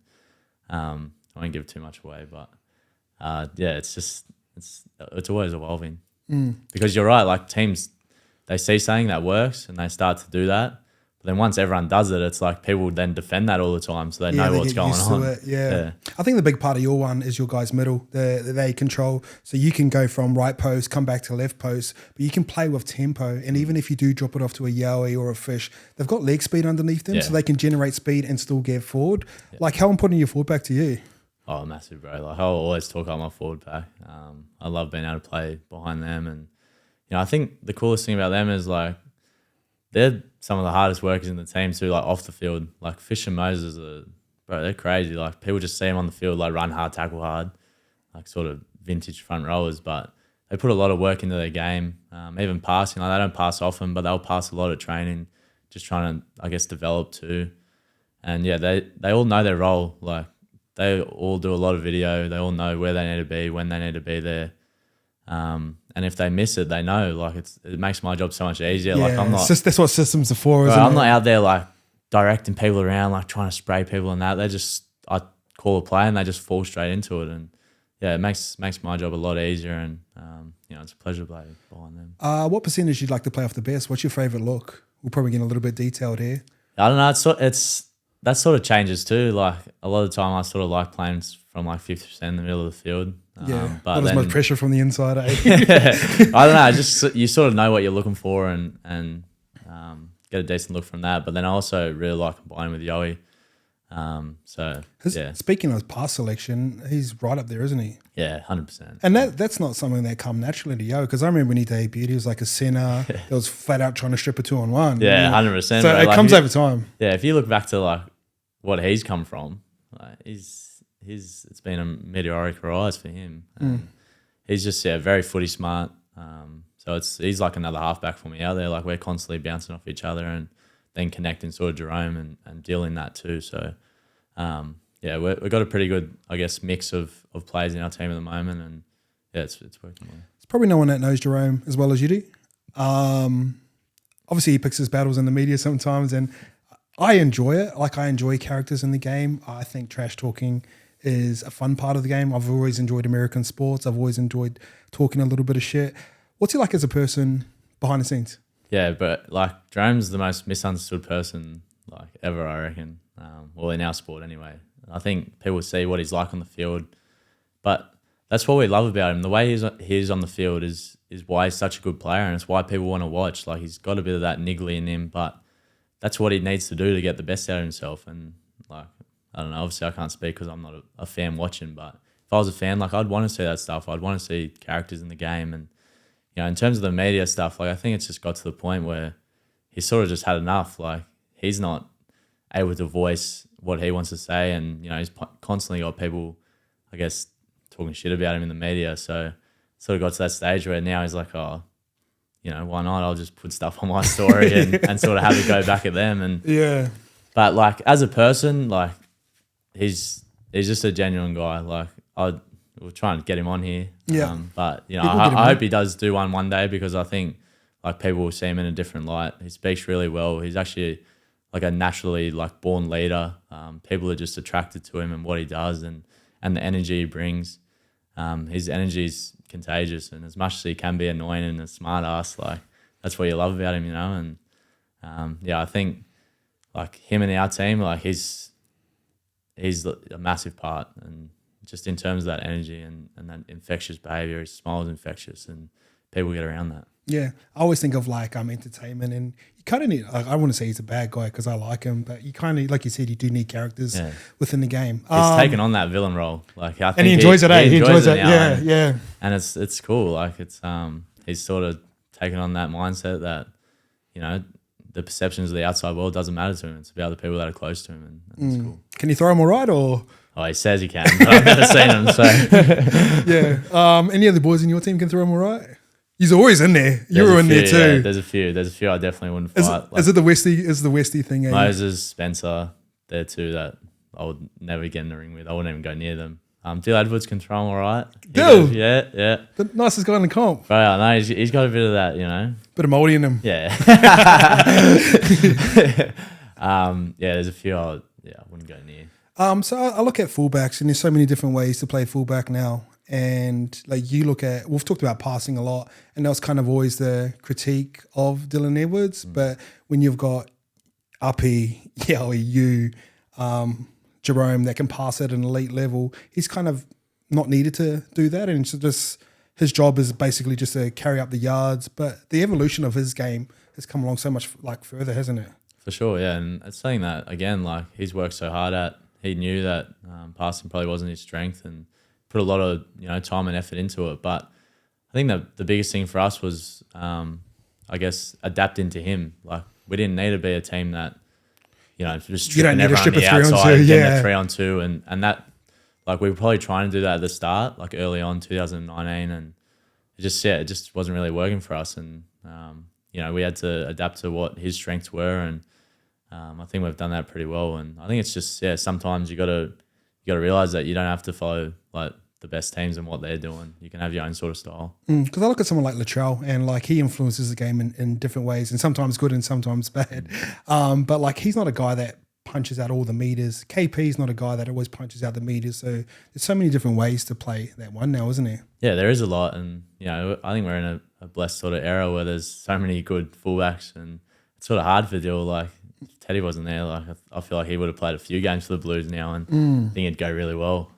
I won't give too much away, but yeah, it's always evolving. Because you're right, like teams, they see something that works and they start to do that. But then once everyone does it, it's like people then defend that all the time, so they know they what's get going used to on. it, yeah. I think the big part of your one is your guys' middle. They control, so you can go from right post, come back to left post, but you can play with tempo. And even if you do drop it off to a Yowie or a Fish, they've got leg speed underneath them, so they can generate speed and still get forward. Like, how important are your forward back to you? Oh, massive, bro. Like I'll always talk about my forward pack. I love being able to play behind them, and you know, I think the coolest thing about them is like they're some of the hardest workers in the team too. Like off the field, like Fish and Moses are, bro, they're crazy. Like people just see them on the field, like run hard, tackle hard, like sort of vintage front rowers, but they put a lot of work into their game. Even passing, like they don't pass often, but they'll pass a lot at training, just trying to, I guess, develop too. And yeah, they all know their role. Like they all do a lot of video. They all know where they need to be, when they need to be there. And if they miss it, they know. Like it makes my job so much easier. Yeah, like I'm not. that's what systems are for, isn't it? I'm not out there like directing people around, like trying to spray people and that. I call a play and they just fall straight into it. And yeah, it makes my job a lot easier. And you know, it's a pleasure to play behind them. What percentage you'd like to play off the best? What's your favourite look? We'll probably get a little bit detailed here. I don't know. It's that sort of changes too. Like a lot of the time, I sort of like playing from like 50% in the middle of the field. Yeah, but not as much pressure from the inside, eh? I don't know. Just you sort of know what you're looking for and get a decent look from that. But then I also really like combining with Yowie. Speaking of pass selection, he's right up there, isn't he? Yeah, 100%. And that's not something that come naturally to Yowie, because I remember when he debuted, he was like a centre. He was flat out trying to strip a 2-on-1. Yeah, 100%. So bro. it Like, comes over time. Yeah, if you look back to like what he's come from, like it's been a meteoric rise for him. He's just very footy smart. So he's like another halfback for me out there. Like we're constantly bouncing off each other and then connecting sort of Jarome and dealing that too. So yeah, we've got a pretty good, I guess, mix of players in our team at the moment, and yeah, it's working well. There's probably no one that knows Jarome as well as you do. Obviously he picks his battles in the media sometimes, and I enjoy it. Like I enjoy characters in the game. I think trash talking is a fun part of the game. I've always enjoyed American sports. I've always enjoyed talking a little bit of shit. What's he like as a person behind the scenes? Yeah, but like Jarome's the most misunderstood person like ever, I reckon. Well, in our sport anyway. I think people see what he's like on the field, but that's what we love about him. The way he is on the field is why he's such a good player, and it's why people want to watch. Like he's got a bit of that niggly in him, but that's what he needs to do to get the best out of himself. And like, I don't know, obviously I can't speak because I'm not a fan watching, but if I was a fan, like I'd want to see that stuff. I'd want to see characters in the game. And, you know, in terms of the media stuff, like I think it's just got to the point where he's sort of just had enough. Like he's not able to voice what he wants to say. And, you know, he's constantly got people, I guess, talking shit about him in the media. So sort of got to that stage where now he's like, oh, you know, why not? I'll just put stuff on my story and sort of have it go back at them. And yeah. But like as a person, like he's just a genuine guy. Like we're trying to get him on here. Yeah. But you know, I hope he does do one day, because I think like people will see him in a different light. He speaks really well. He's actually like a naturally like born leader. People are just attracted to him and what he does and the energy he brings. His energy is contagious, and as much as he can be annoying and a smart ass, like that's what you love about him, you know. And yeah, I think like him and our team, like he's a massive part, and just in terms of that energy and that infectious behavior, his smile's infectious, and people get around that. Yeah, I always think of like entertainment, and you kind of need. I want to say he's a bad guy because I like him, but you kind of, like you said, you do need characters within the game. He's taken on that villain role, like I think, and he enjoys it. He enjoys it. Now, Yeah. And it's cool. Like it's he's sort of taken on that mindset that, you know, the perceptions of the outside world doesn't matter to him. It's about the people that are close to him, and it's cool. Can you throw him all right, or? Oh, he says he can, but I've never seen him. So Yeah. Any other boys in your team can throw him all right? He's always in there. You were in there too. Yeah, there's a few I definitely wouldn't fight. Is it the Westie? Is the Westie thing? Moses, Spencer, they're two that I would never get in the ring with. I wouldn't even go near them. Dill Edwards can throw him all right. Dill? Yeah. The nicest guy in the comp. Bro, I know he's got a bit of that, you know. Bit of mouldy in him. Yeah. Yeah, there's a few I wouldn't go near. So I look at fullbacks, and there's so many different ways to play fullback now. And like you look at, we've talked about passing a lot, and that was kind of always the critique of Dylan Edwards. But when you've got Uppy, you, Jarome that can pass at an elite level, he's kind of not needed to do that. And so just his job is basically just to carry up the yards. But the evolution of his game has come along so much like further, hasn't it? For sure, yeah. And it's something that, again, like he's worked so hard at. He knew that passing probably wasn't his strength and put a lot of, you know, time and effort into it. But I think that the biggest thing for us was, I guess, adapting to him. Like, we didn't need to be a team that, you know, just stripping everyone on the outside, getting a 3-on-2, and that, like, we were probably trying to do that at the start, like early on, 2019, and it just wasn't really working for us. And you know, we had to adapt to what his strengths were, and I think we've done that pretty well. And I think it's just sometimes you gotta realize that you don't have to follow like the best teams and what they're doing. You can have your own sort of style. Because I look at someone like Latrell, and like he influences the game in different ways, and sometimes good and sometimes bad. But like he's not a guy that punches out all the meters. KP's not a guy that always punches out the meters. So there's so many different ways to play that one now, isn't there? Yeah, there is a lot, and you know, I think we're in a blessed sort of era where there's so many good fullbacks, and it's sort of hard for Dill. Like Teddy wasn't there. Like I feel like he would have played a few games for the Blues now, and I think it'd go really well.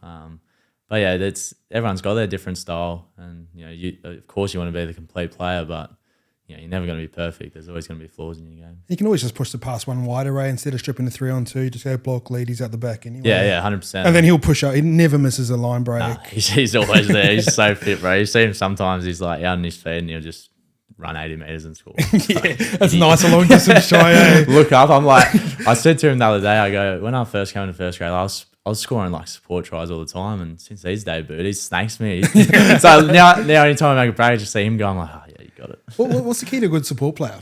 But yeah, everyone's got their different style, and you know, of course you want to be the complete player, but you know, you're never going to be perfect. There's always going to be flaws in your game. You can always just push the pass one wide array instead of stripping the 3-on-2. Just go block lead. He's at the back anyway. Yeah, 100%. And then he'll push out. He never misses a line break. Nah, he's always there. He's so fit, bro. You see him sometimes. He's like out on his feet, and he'll just run 80 meters and score. That's nice. A long distance try. Look up. I'm like, I said to him the other day, I go, when I first came into first grade, I was scoring like support tries all the time, and since he's debuted, he snakes me. So now anytime I make a break, I just see him go, I'm like, oh yeah, you got it. What's the key to a good support player?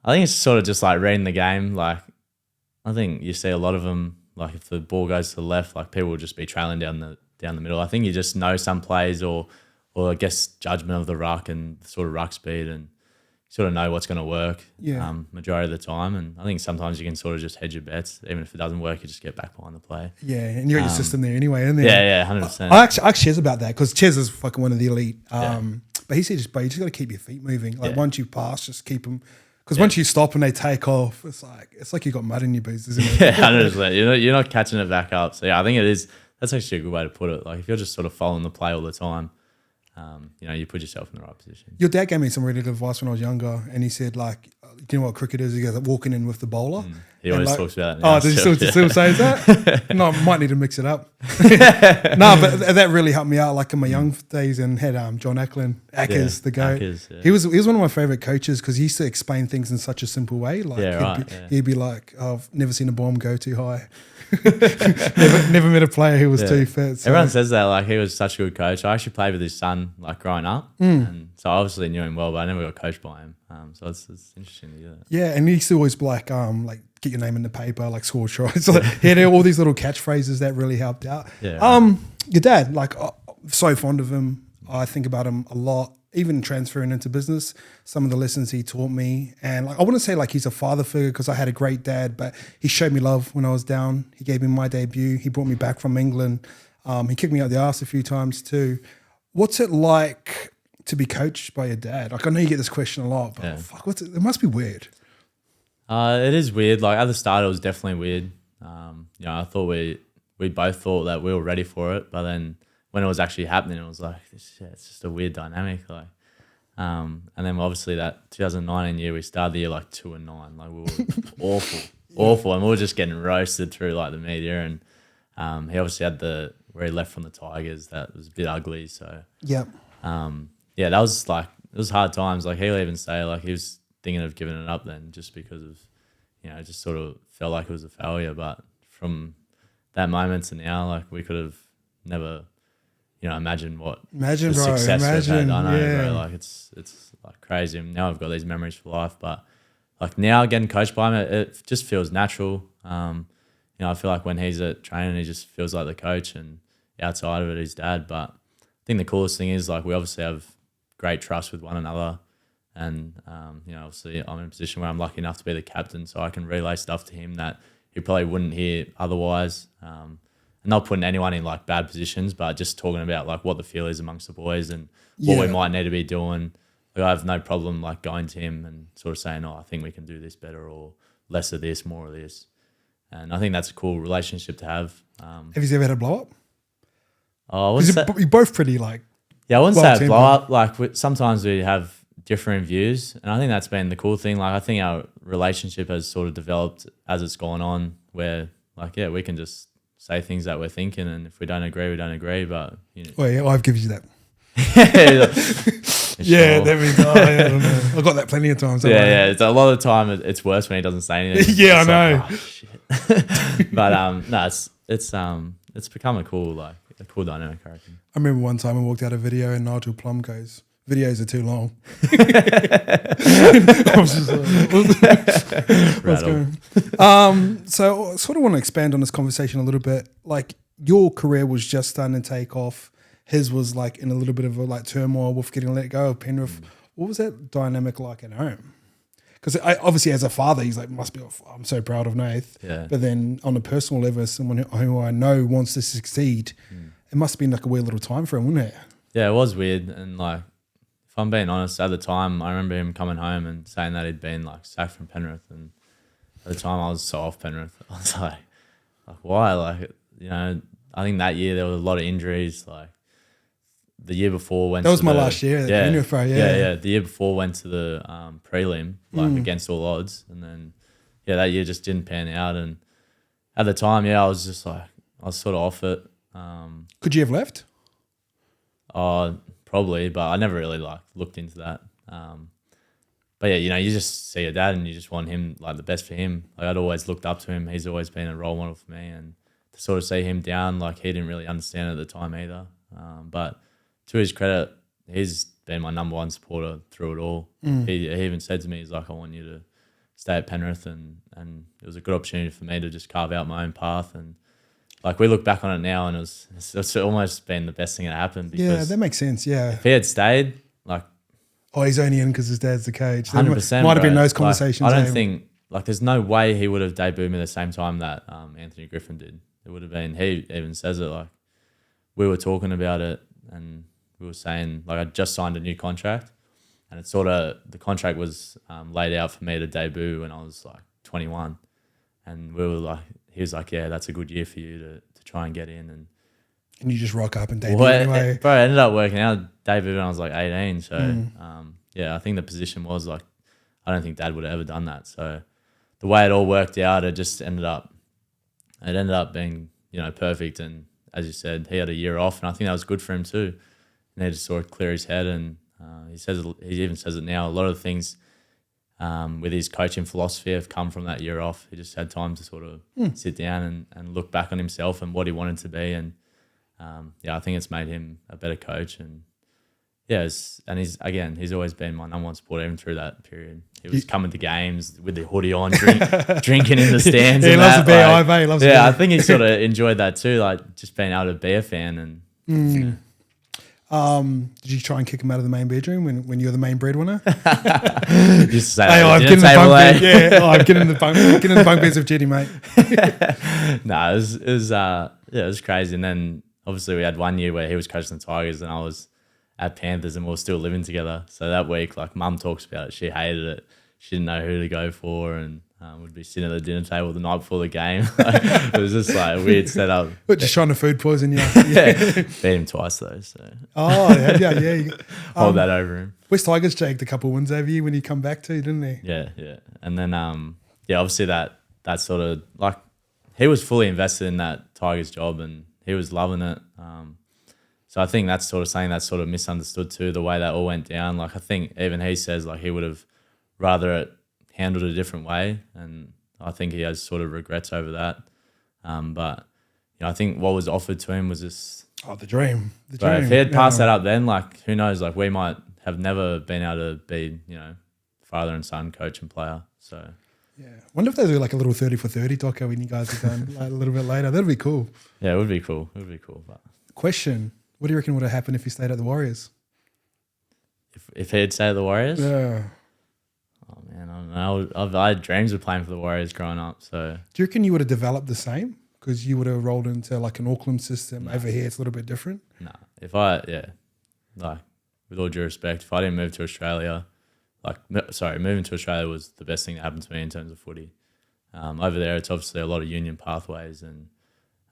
I think it's sort of just like reading the game. Like, I think you see a lot of them, like if the ball goes to the left, like people will just be trailing down the middle. I think you just know some plays or I guess judgment of the ruck and sort of ruck speed, and sort of know what's going to work majority of the time. And I think sometimes you can sort of just hedge your bets. Even if it doesn't work, you just get back behind the play. Yeah, and you're in your system there anyway, isn't there? Yeah, 100%. I asked Ches about that because Ches is fucking one of the elite. But he said, you just got to keep your feet moving. Like once you pass, just keep them. Because once you stop and they take off, it's like you got mud in your boots, isn't it? Yeah, 100%. You're not catching it back up. So yeah, I think it is. That's actually a good way to put it. Like if you're just sort of following the play all the time, you know, you put yourself in the right position. Your dad gave me some really good advice when I was younger, and he said, like, do you know what cricket is? He goes, like, walking in with the bowler. He always talks about it. Oh, does he still say that? No, I might need to mix it up. No, but that really helped me out, like in my young days, and had John Ackers, the goat. He was one of my favorite coaches because he used to explain things in such a simple way. Like he'd be like, oh, I've never seen a bomb go too high. never met a player who was too fit. So. Everyone says that, like he was such a good coach. I actually played with his son like growing up, and so I obviously knew him well, but I never got coached by him. So it's interesting to hear that. Yeah, and he used to always be like get your name in the paper, like score tries. So he had all these little catchphrases that really helped out. Yeah. Your dad, like, so fond of him. I think about him a lot. Even transferring into business, some of the lessons he taught me, and like I wouldn't say like he's a father figure because I had a great dad, but he showed me love when I was down. He gave me my debut. He brought me back from England. He kicked me out the arse a few times too. What's it like to be coached by your dad? Like I know you get this question a lot, but fuck, it must be weird. It is weird. Like at the start, it was definitely weird. You know, I thought we both thought that we were ready for it, but then when it was actually happening, it was like, it's just a weird dynamic. Like, and then obviously that 2019 year, we started the year like 2-9. Like we were awful, and we were just getting roasted through like the media. And he obviously had where he left from the Tigers, that was a bit ugly. So that was like was hard times. Like he'll even say like he was thinking of giving it up then, just because of it just sort of felt like it was a failure. But from that moment to now, like we could have never, imagined what success we've had. I know, bro. Like it's like crazy. And now I've got these memories for life. But like now getting coached by him, it just feels natural. I feel like when he's at training, he just feels like the coach, and outside of it, he's dad. But I think the coolest thing is like we obviously have great trust with one another, and obviously I'm in a position where I'm lucky enough to be the captain, so I can relay stuff to him that he probably wouldn't hear otherwise. And not putting anyone in like bad positions, but just talking about like what the feel is amongst the boys and what we might need to be doing. Like I have no problem like going to him and sort of saying, "Oh, I think we can do this better," or less of this, more of this. And I think that's a cool relationship to have. Have you ever had a blow up? Oh, you're both pretty like. Yeah, I wouldn't say a blow up. Like sometimes we have different views, and I think that's been the cool thing. Like I think our relationship has sort of developed as it's gone on, where like we can just say things that we're thinking, and if we don't agree, we don't agree. But well, yeah, I've given you that. Sure. That means I don't know. I've got that plenty of times. It's a lot of the time it's worse when he doesn't say anything. I know. Like, oh, shit. But no, it's become a cool dynamic, I reckon. I remember one time I walked out a video and Nigel Plum goes, "Videos are too long." I was just like, what's going? So I sort of want to expand on this conversation a little bit. Like your career was just starting to take off. His was like in a little bit of a like turmoil with getting let go of Penrith. What was that dynamic like at home? Because obviously as a father, he's like, I'm so proud of Nath. Yeah. But then on a personal level, as someone who I know wants to succeed, it must have been like a weird little time for him, wouldn't it? Yeah, it was weird. And like, if I'm being honest, at the time, I remember him coming home and saying that he'd been like sacked from Penrith. And at the time I was so off Penrith. I was like why? Like, I think that year there was a lot of injuries. Like, the year before that was my last year. Yeah. The year before went to the prelim, like against all odds, and then that year just didn't pan out. And at the time, I was just like, I was sort of off it. Could you have left? Probably, but I never really like looked into that. But you just see your dad and you just want him like the best for him. Like I'd always looked up to him. He's always been a role model for me, and to sort of see him down, like he didn't really understand it at the time either. But to his credit, he's been my number one supporter through it all. He even said to me, he's like, "I want you to stay at Penrith," and it was a good opportunity for me to just carve out my own path. And like we look back on it now, and it's almost been the best thing that happened. Because that makes sense. Yeah, if he had stayed, like, he's only in because his dad's the coach. 100%. Might have been those conversations. Like, I don't think like there's no way he would have debuted me the same time that Anthony Griffin did. It would have been. He even says it, like we were talking about it and we were saying like I just signed a new contract, and it's sort of the contract was laid out for me to debut when I was like 21, and we were like, he was like, "Yeah, that's a good year for you to try and get in." And you just rock up and debut anyway. Bro, it ended up working out. Debut when I was like 18, so I think the position was like, I don't think Dad would have ever done that. So the way it all worked out, it just ended up being perfect. And as you said, he had a year off, and I think that was good for him too. And he just sort of clear his head, and he even says it now. A lot of the things with his coaching philosophy have come from that year off. He just had time to sort of sit down and look back on himself and what he wanted to be. And I think it's made him a better coach. And he's always been my number one supporter even through that period. He was coming to games with the hoodie on, drinking in the stands. He loves the BIV. I think he sort of enjoyed that too, like just being able to be a fan. And did you try and kick him out of the main bedroom when you were the main breadwinner? Just say, I'm getting in the bunk beds of Jetty, mate. No, it was crazy. And then obviously we had one year where he was coaching the Tigers and I was at Panthers, and we were still living together. So that week, like Mum talks about it, she hated it. She didn't know who to go for, and would be sitting at the dinner table the night before the game. It was just like a weird setup. But just trying to food poison you. Beat him twice though. So hold that over him. West Tigers jaked a couple wins over you when you come back too, didn't he? Yeah. And then obviously that sort of like he was fully invested in that Tigers job and he was loving it. So I think that's sort of something that's sort of misunderstood too, the way that all went down. Like I think even he says like he would have rather it handled a different way, and I think he has sort of regrets over that. But I think what was offered to him was just the dream. The dream. If he had passed that up then, like who knows? Like we might have never been able to be father and son, coach and player. So yeah, wonder if they do like a little 30 for 30 doco when you guys are done like a little bit later. That'd be cool. Yeah, it would be cool. It would be cool. But question: what do you reckon would have happened if he stayed at the Warriors? If he had stayed at the Warriors? Yeah. Oh man, I don't know. I had dreams of playing for the Warriors growing up. So do you reckon you would have developed the same? Because you would have rolled into like an Auckland system. Over here, it's a little bit different. No. Like with all due respect, if I didn't move to Australia, moving to Australia was the best thing that happened to me in terms of footy. Over there, it's obviously a lot of union pathways, and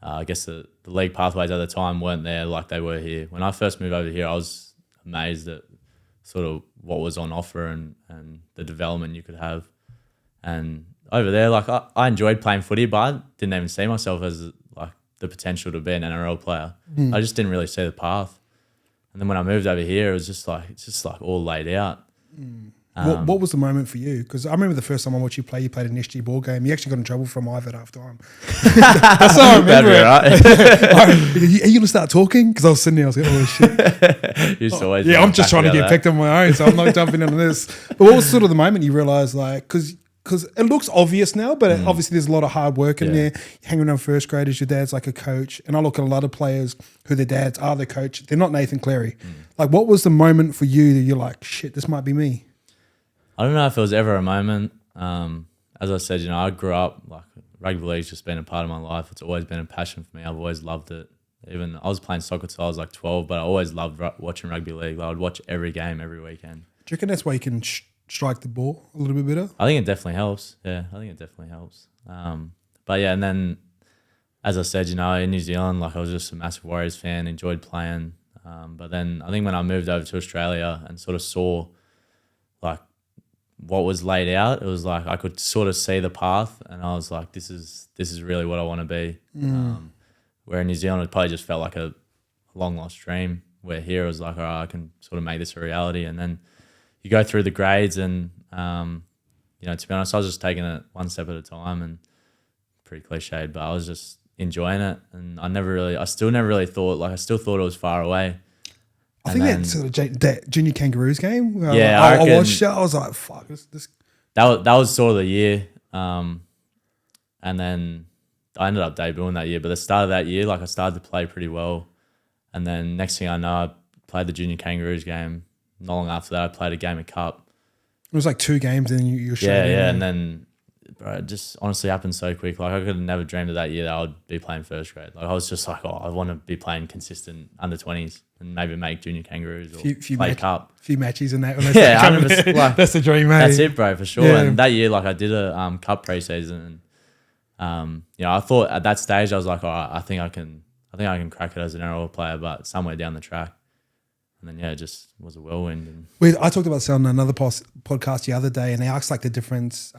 I guess the league pathways at the time weren't there like they were here. When I first moved over here, I was amazed at sort of what was on offer and the development you could have. And over there, like I enjoyed playing footy, but I didn't even see myself as like the potential to be an NRL player. I just didn't really see the path. And then when I moved over here, it was just like all laid out. What was the moment for you? Because I remember the first time I watched you play, you played an SG ball game. You actually got in trouble from Ive at half time. That's how I remember it. Right. Are you going to start talking? Because I was sitting there, I was like, oh shit. I'm just trying to get picked on my own, so I'm not jumping into this. But what was sort of the moment you realised, like, because it looks obvious now, but obviously there's a lot of hard work in there. You're hanging around first graders, your dad's like a coach. And I look at a lot of players who their dads are the coach. They're not Nathan Cleary. Like, what was the moment for you that you're like, shit, this might be me? I don't know if it was ever a moment. As I said, I grew up, like rugby league's just been a part of my life. It's always been a passion for me. I've always loved it. Even I was playing soccer till I was like 12, but I always loved watching rugby league. I would watch every game every weekend. Do you reckon that's why you can strike the ball a little bit better? I think it definitely helps. Yeah, I think it definitely helps. But yeah, and then as I said, in New Zealand, like I was just a massive Warriors fan, enjoyed playing. But then I think when I moved over to Australia and sort of saw like what was laid out, it was like I could sort of see the path, and I was like, this is really what I want to be. Where in New Zealand, it probably just felt like a long lost dream. Where here it was like, all right, I can sort of make this a reality. And then you go through the grades, and to be honest, I was just taking it one step at a time, and pretty cliched, but I was just enjoying it, and I still never really thought, like I still thought it was far away. I think that sort of that Junior Kangaroos game. I watched it. I was like, "Fuck this." That was sort of the year, and then I ended up debuting that year. But the start of that year, like I started to play pretty well, and then next thing I know, I played the Junior Kangaroos game. Not long after that, I played a game of cup. It was like 2 games, and you showed and then. Bro, it just honestly happened so quick. Like I could have never dreamed of that year that I would be playing first grade. Like I was just like, I want to be playing consistent under 20s and maybe make Junior Kangaroos or play cup. A few matches in that. Yeah, 100%. Like, that's the dream, mate. That's it, bro, for sure. Yeah. And that year, like I did a cup preseason, and I thought at that stage I was like, all right, I think I can crack it as an NRL player, but somewhere down the track. And then, it just was a whirlwind. And I talked about this on another podcast the other day, and they asked like the difference.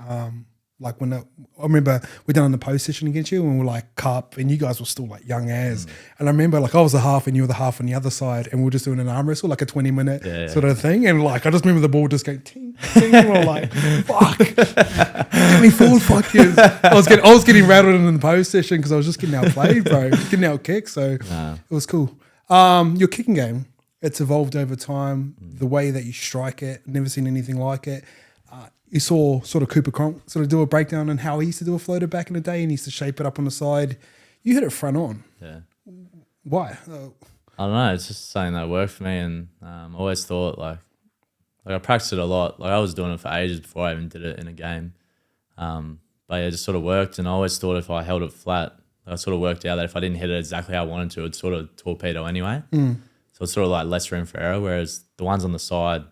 Like I remember we done on the post session against you, and we were like cup, and you guys were still like young as. And I remember like I was the half, and you were the half on the other side, and we were just doing an arm wrestle, like a 20-minute sort of thing. And like I just remember the ball just going ting, ting, and we were like, "Fuck, get me forward, fuck you." I was getting rattled in the post session because I was just getting outplayed, bro, getting out kicked. So it was cool. Your kicking game, it's evolved over time. The way that you strike it, never seen anything like it. You saw sort of Cooper Cronk sort of do a breakdown on how he used to do a floater back in the day, and he used to shape it up on the side. You hit it front on. Yeah. Why? I don't know. It's just something that worked for me, and I always thought like I practiced it a lot. Like I was doing it for ages before I even did it in a game. But it just sort of worked, and I always thought if I held it flat, I sort of worked out that if I didn't hit it exactly how I wanted to, it'd sort of torpedo anyway. So it's sort of like less room for error, whereas the ones on the side,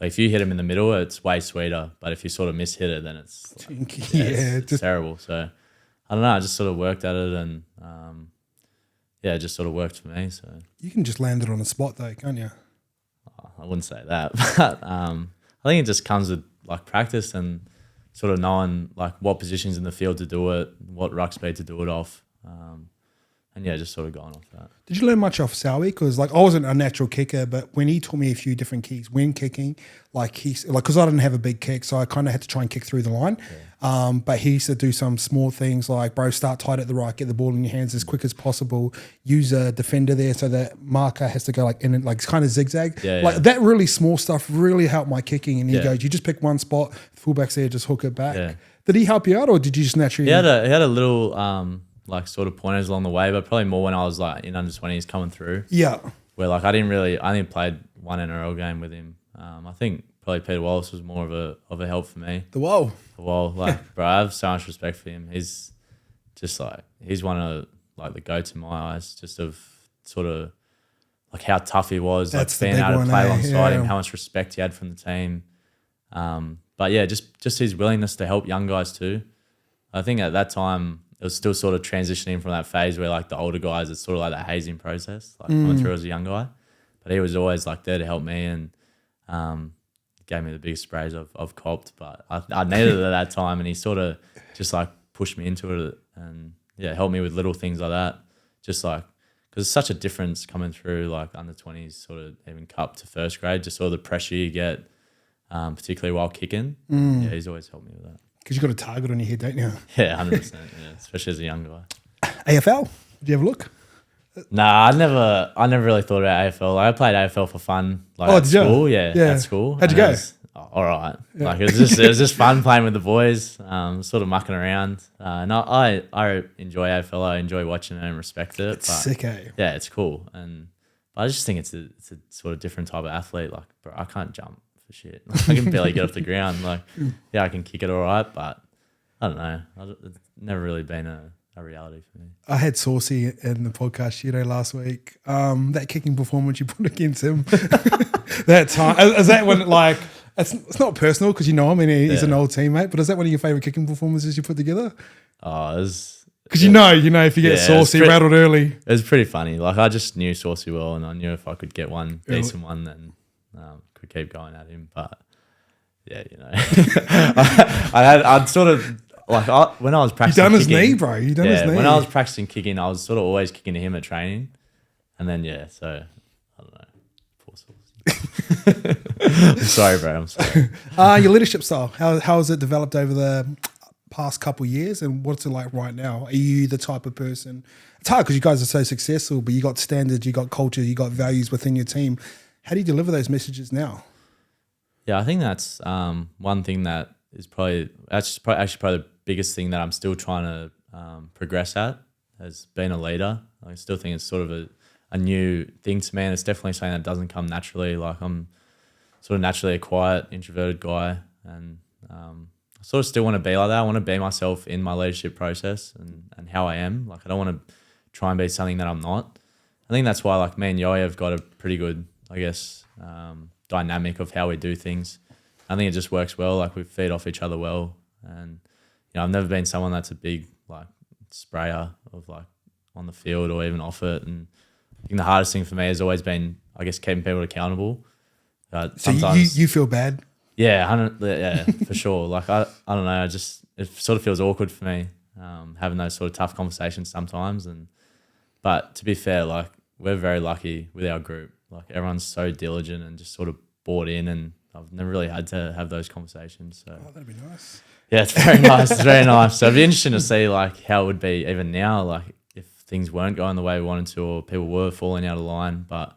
like if you hit them in the middle, it's way sweeter. But if you sort of mishit it, then it's like, it's terrible. So I don't know. I just sort of worked at it, and it just sort of worked for me. So you can just land it on the spot, though, can't you? I wouldn't say that, but I think it just comes with like practice and sort of knowing like what positions in the field to do it, what ruck speed to do it off. And and yeah, just sort of gone off that. Did you learn much off Sowie? Because like I wasn't a natural kicker, but when he taught me a few different keys when kicking, because I didn't have a big kick, so I kind of had to try and kick through the line. Yeah. But he used to do some small things like, bro, start tight at the right, get the ball in your hands as quick as possible, use a defender there so that marker has to go like in and like kind of zigzag. That really small stuff really helped my kicking. And he goes, you just pick one spot, fullback's there, just hook it back. Yeah. Did he help you out, or did you just naturally? He had a little like sort of pointers along the way, but probably more when I was like in under 20s coming through. Yeah. Where like I only played one NRL game with him. I think probably Peter Wallace was more of a help for me. The Wall, like bro, I have so much respect for him. He's just like he's one of like the go to my eyes, just of sort of like how tough he was, like being able to play alongside him, how much respect he had from the team. But yeah, just his willingness to help young guys too. I think at that time it was still sort of transitioning from that phase where like the older guys, it's sort of like that hazing process, like coming through as a young guy. But he was always like there to help me and gave me the biggest sprays I've copped. But I needed it at that time, and he sort of just like pushed me into it and yeah, helped me with little things like that. Just like, because it's such a difference coming through like under 20s, sort of even cup to first grade, just sort of the pressure you get, particularly while kicking. Yeah, he's always helped me with that. Because you've got a target on your head, don't you? Yeah, 100%. Yeah, especially as a young guy. AFL? Did you have a look? Nah, I never really thought about AFL. Like, I played AFL for fun. Like at school, yeah, at school. How'd you go? All right. Yeah. Like it was just fun playing with the boys, sort of mucking around. And I enjoy AFL. I enjoy watching it and respect it. It's sick, eh? Yeah, it's cool. But I just think it's a sort of different type of athlete. Like, bro, I can't jump for shit. Like, I can barely get off the ground. Like, yeah, I can kick it all right, but I don't know. It's never really been a reality for me. I had Saucy in the podcast, last week. That kicking performance you put against him, that time, is that when like it's not personal because him, I mean he's an old teammate, but is that one of your favorite kicking performances you put together? Oh, it was because if you get Saucy rattled early, it was pretty funny. Like I just knew Saucy well, and I knew if I could get one decent one, then could keep going at him. But yeah, I'd sort of. Like when I was practicing, you done his knee, bro. You done his knee. When I was practicing kicking, I was sort of always kicking to him at training, and then so I don't know. Poor Sauce. I'm sorry, bro. I'm sorry. Your leadership style. How has it developed over the past couple of years, and what's it like right now? Are you the type of person? It's hard because you guys are so successful, but you got standards, you got culture, you got values within your team. How do you deliver those messages now? Yeah, I think that's one thing that is probably the biggest thing that I'm still trying to progress at as being a leader. I still think it's sort of a new thing to me, and it's definitely something that doesn't come naturally. Like I'm sort of naturally a quiet, introverted guy, and I sort of still want to be like that. I want to be myself in my leadership process and how I am. Like I don't want to try and be something that I'm not. I think that's why like me and Yoey have got a pretty good, I guess, dynamic of how we do things. I think it just works well. Like we feed off each other well, and I've never been someone that's a big like sprayer of like on the field or even off it. And I think the hardest thing for me has always been, I guess, keeping people accountable. So you feel bad? Yeah, for sure. Like I don't know. It sort of feels awkward for me having those sort of tough conversations sometimes. But to be fair, like we're very lucky with our group. Like everyone's so diligent and just sort of bought in, and I've never really had to have those conversations. So that'd be nice. Yeah, it's very nice. It's very nice. So it'd be interesting to see like how it would be even now, like if things weren't going the way we wanted to, or people were falling out of line. But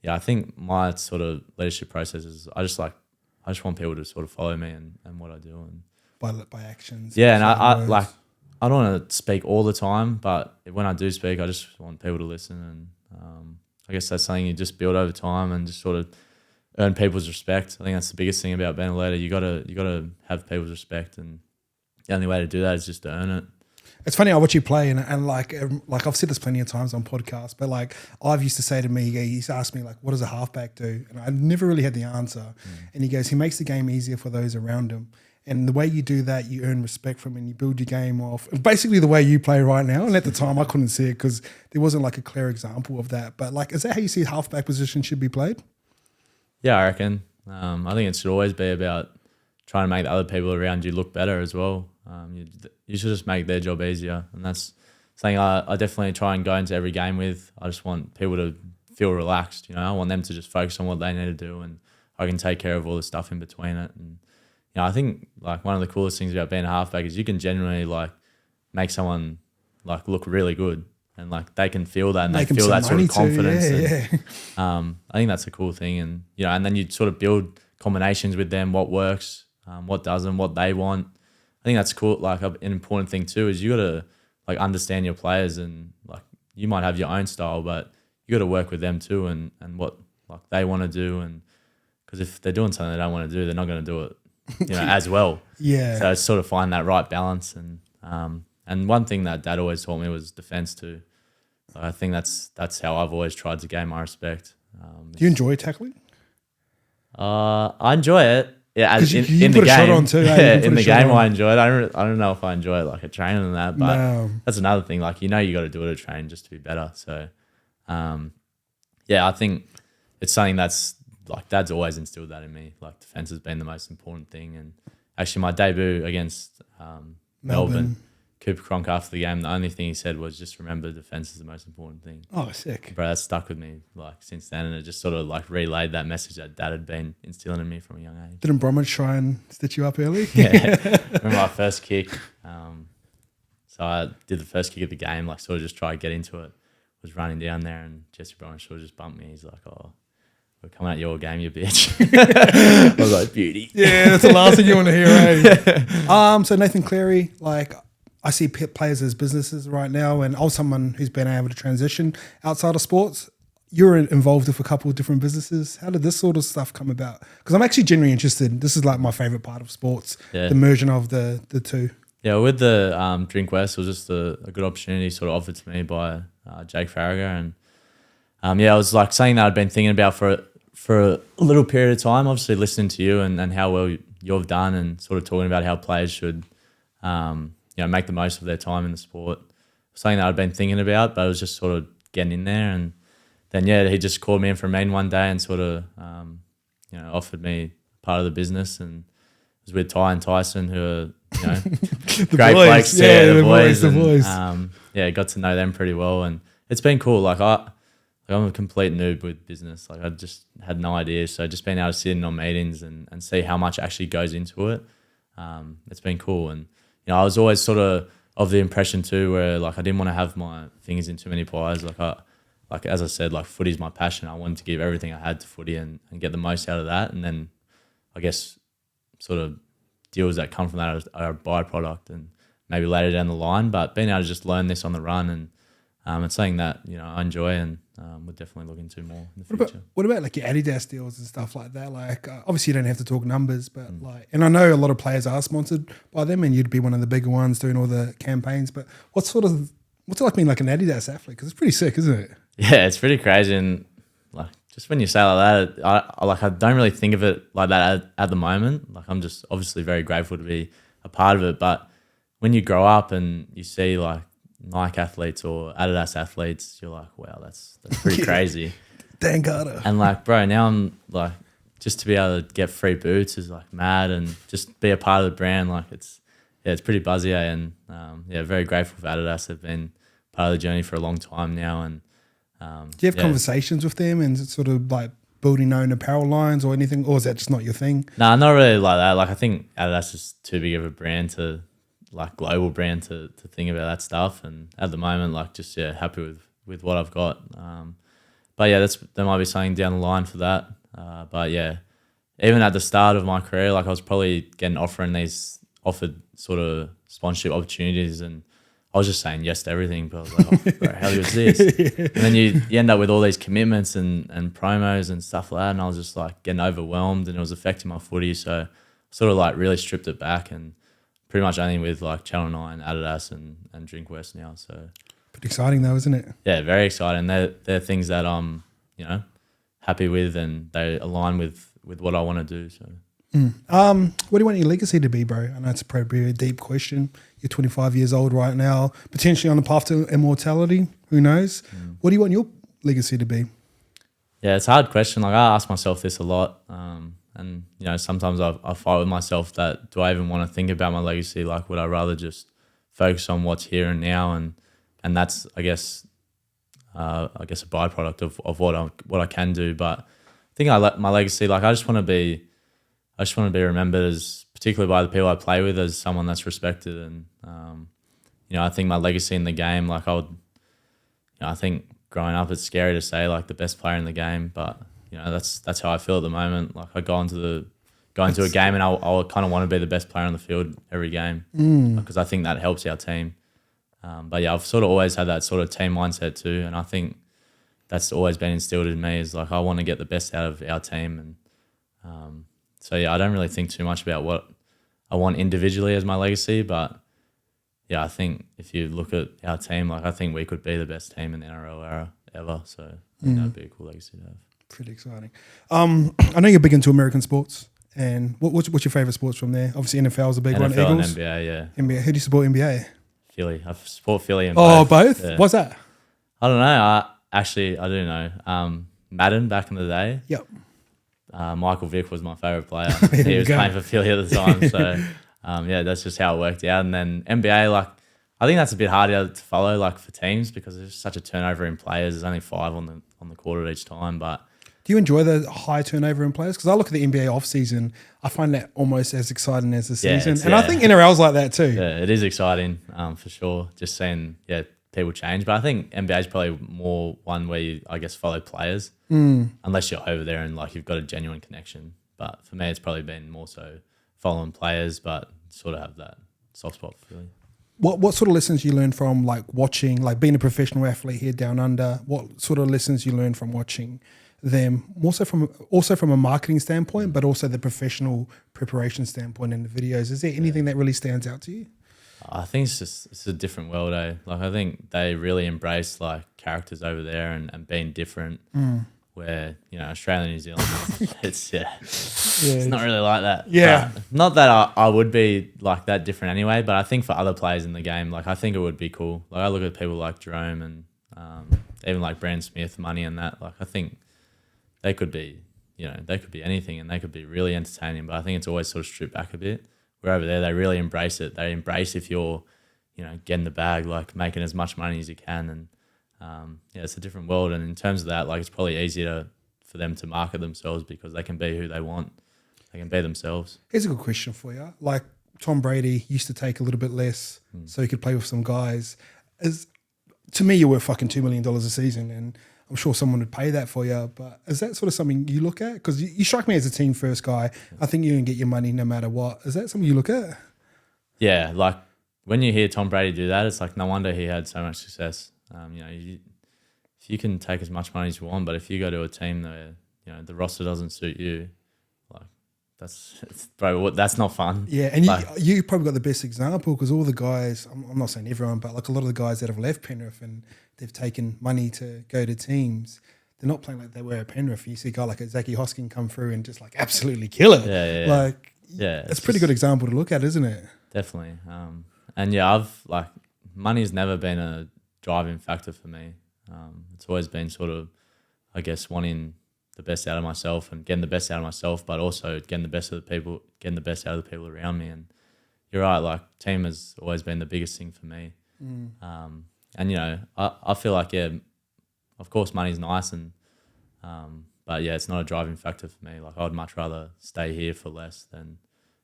yeah, I think my sort of leadership process is I just want people to sort of follow me and what I do and by actions. Yeah, and I don't want to speak all the time, but when I do speak, I just want people to listen, and I guess that's something you just build over time and just sort of earn people's respect. I think that's the biggest thing about being a leader. You gotta have people's respect, and the only way to do that is just to earn it. It's funny, I watch you play, and like I've said this plenty of times on podcasts, but like I've used to say to me, he used to ask me like, what does a halfback do? And I never really had the answer. And he goes, he makes the game easier for those around him. And the way you do that, you earn respect from him and you build your game off. Basically the way you play right now. And at the time I couldn't see it because there wasn't like a clear example of that. But like, is that how you see halfback position should be played? Yeah, I reckon. I think it should always be about trying to make the other people around you look better as well. You should just make their job easier. And that's something I definitely try and go into every game with. I just want people to feel relaxed. I want them to just focus on what they need to do, and I can take care of all the stuff in between it. And I think like one of the coolest things about being a halfback is you can genuinely like make someone like look really good, and like they can feel that, and they feel that sort of confidence. I think that's a cool thing, and and then you sort of build combinations with them, what works, what doesn't, what they want. I think that's cool. Like an important thing too is you got to like understand your players, and like you might have your own style, but you got to work with them too, and what like they want to do, and because if they're doing something they don't want to do, they're not going to do it, as well. Yeah. So it's sort of find that right balance, and one thing that Dad always taught me was defense too. So I think that's how I've always tried to gain my respect. Do you enjoy tackling? I enjoy it. Yeah, as You in the put a game. shot on too. Yeah, in the game I enjoy it. I don't know if I enjoy it like a training and that, but No. that's another thing. Like you got to do it at train just to be better. So, I think it's something that's like Dad's always instilled that in me. Like defense has been the most important thing. And actually, my debut against Melbourne, Cooper Cronk after the game, the only thing he said was just remember defense is the most important thing. Oh, sick. Bro, that's stuck with me like since then, and it just sort of like relayed that message that Dad had been instilling in me from a young age. Didn't Bromwich try and stitch you up early? Yeah. Remember my first kick. So I did the first kick of the game, like sort of just try to get into it. Was running down there, and Jesse Bromwich sort of just bumped me. He's like, "Oh, we're coming at your game, you bitch." I was like, "Beauty." Yeah, that's the last thing you want to hear, eh? So Nathan Cleary, like I see players as businesses right now, and I was someone who's been able to transition outside of sports. You're involved with a couple of different businesses. How did this sort of stuff come about? Because I'm actually genuinely interested. This is like my favorite part of sports, the merging of the two. Yeah, with the Drink West, it was just a good opportunity sort of offered to me by Jake Farragher. And it was like something that I'd been thinking about for a little period of time, obviously listening to you and how well you've done, and sort of talking about how players should make the most of their time in the sport. Something that I'd been thinking about, but it was just sort of getting in there. And then, he just called me in for a meeting one day and sort of, offered me part of the business. And it was with Ty and Tyson, who are, great blokes. Yeah, the boys. boys. Got to know them pretty well. And it's been cool. Like I'm a complete noob with business. Like I just had no idea. So just being able to sit in on meetings and see how much actually goes into it, it's been cool. And, I was always sort of the impression too, where like I didn't want to have my fingers in too many pies. Like as I said, like footy's my passion. I wanted to give everything I had to footy and get the most out of that. And then I guess sort of deals that come from that are a byproduct and maybe later down the line. But being able to just learn this on the run, and it's something that I enjoy and would definitely look into more in the future. What about like your Adidas deals and stuff like that? Like obviously you don't have to talk numbers, but and I know a lot of players are sponsored by them, and you'd be one of the bigger ones doing all the campaigns. But what's it like being like an Adidas athlete? Because it's pretty sick, isn't it? Yeah, it's pretty crazy. And like just when you say like that, I don't really think of it like that at the moment. Like I'm just obviously very grateful to be a part of it. But when you grow up and you see like Nike athletes or Adidas athletes, you're like, wow, that's pretty crazy. Dan Carter. And like, bro, now I'm like, just to be able to get free boots is like mad, and just be a part of the brand, like it's pretty buzzy. And very grateful for Adidas. They've been part of the journey for a long time now. And do you have conversations with them and sort of like building own apparel lines or anything, or is that just not your thing? No, not really like that. Like I think Adidas is too big of a brand to like global brand to think about that stuff. And at the moment, like just happy with what I've got. But there might be something down the line for that. But even at the start of my career, like I was probably getting offered sort of sponsorship opportunities, and I was just saying yes to everything. But I was like, oh, bro, how good is this? And then you end up with all these commitments and promos and stuff like that, and I was just like getting overwhelmed, and it was affecting my footy. So sort of like really stripped it back, and pretty much only with like Channel 9, Adidas and Drink West now. So pretty exciting though, isn't it? Yeah, very exciting. They're things that I'm, happy with, and they align with what I want to do. So what do you want your legacy to be, bro? I know it's probably a deep question. You're 25 years old right now, potentially on the path to immortality. Who knows? What do you want your legacy to be? Yeah, it's a hard question. Like I ask myself this a lot. And, sometimes I fight with myself that do I even want to think about my legacy? Like, would I rather just focus on what's here and now and and that's I guess a byproduct of what I can do. But I think my legacy, like I just want to be remembered as, particularly by the people I play with, as someone that's respected. And I think my legacy in the game, like I think growing up, it's scary to say like the best player in the game, but that's how I feel at the moment. Like I go into a game and I kind of want to be the best player on the field every game because I think that helps our team. But yeah, I've sort of always had that sort of team mindset too, and I think that's always been instilled in me. Is like I want to get the best out of our team, and so yeah, I don't really think too much about what I want individually as my legacy. But yeah, I think if you look at our team, like I think we could be the best team in the NRL era ever. So I think that'd be a cool legacy to have. Pretty exciting. I know you're big into American sports, and what's your favorite sports from there? Obviously, NFL is a big one. NFL Eagles, and NBA, yeah. NBA. Who do you support? NBA. Philly. I support Philly and both. Yeah. What's that? I don't know. I do know. Madden back in the day. Yep. Michael Vick was my favorite player. There He you was go. playing for Philly at the time. So yeah, that's just how it worked out. And then NBA, like I think that's a bit harder to follow, like for teams, because there's such a turnover in players. There's only 5 on the court at each time. But do you enjoy the high turnover in players? Because I look at the NBA off season, I find that almost as exciting as the season, and I think NRL's like that too. Yeah, it is exciting for sure. Just seeing people change, but I think NBA is probably more one where you, I guess, follow players, unless you're over there and like you've got a genuine connection. But for me, it's probably been more so following players, but sort of have that soft spot feeling. What sort of lessons you learn from like watching, like being a professional athlete here down under? What sort of lessons you learn from watching them, also from a marketing standpoint, but also the professional preparation standpoint in the videos? Is there anything that really stands out to you? I think it's a different world, eh? Like I think they really embrace like characters over there and being different. Where Australia, New Zealand, it's not really like that. Yeah, but not that I would be like that different anyway. But I think for other players in the game, like I think it would be cool. Like I look at people like Jarome and even like Brandon Smith, Money, and that. Like I think they could be anything, and they could be really entertaining. But I think it's always sort of stripped back a bit. Where over there, they really embrace it. They embrace if you're, getting the bag, like making as much money as you can. And it's a different world. And in terms of that, like it's probably easier for them to market themselves because they can be who they want. They can be themselves. Here's a good question for you. Like Tom Brady used to take a little bit less so he could play with some guys. To me, you're worth fucking $2 million a season, and I'm sure someone would pay that for you. But is that sort of something you look at? Because you strike me as a team first guy. I think you can get your money no matter what. Is that something you look at? Yeah, like when you hear Tom Brady do that, it's like no wonder he had so much success. If you can take as much money as you want, but if you go to a team where the roster doesn't suit you, like that's not fun. Yeah, and you probably got the best example because all the guys, I'm not saying everyone, but like a lot of the guys that have left Penrith and they've taken money to go to teams, they're not playing like they were at Penrith. You see a guy like a Zachy Hoskin come through and just like absolutely kill it. Yeah. It's a pretty good example to look at, isn't it? Definitely. And money's never been a driving factor for me. It's always been sort of, I guess, wanting the best out of myself and getting the best out of myself, but also getting the best out of the people around me. And you're right, like team has always been the biggest thing for me. And I feel like of course money's nice but it's not a driving factor for me. Like I'd much rather stay here for less than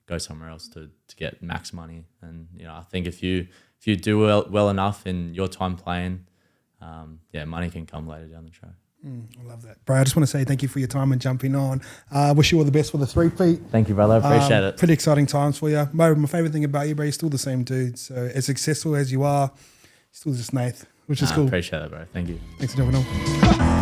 go somewhere else to get max money. And I think if you do well enough in your time playing, money can come later down the track. I love that. Bro, I just want to say thank you for your time and jumping on. Wish you all the best for the 3-peat. Thank you, brother. Appreciate it. Pretty exciting times for you. My favourite thing about you, bro, you're still the same dude. So as successful as you are, still just Nath, which is cool. Appreciate that, bro. Thank you. Thanks for jumping on.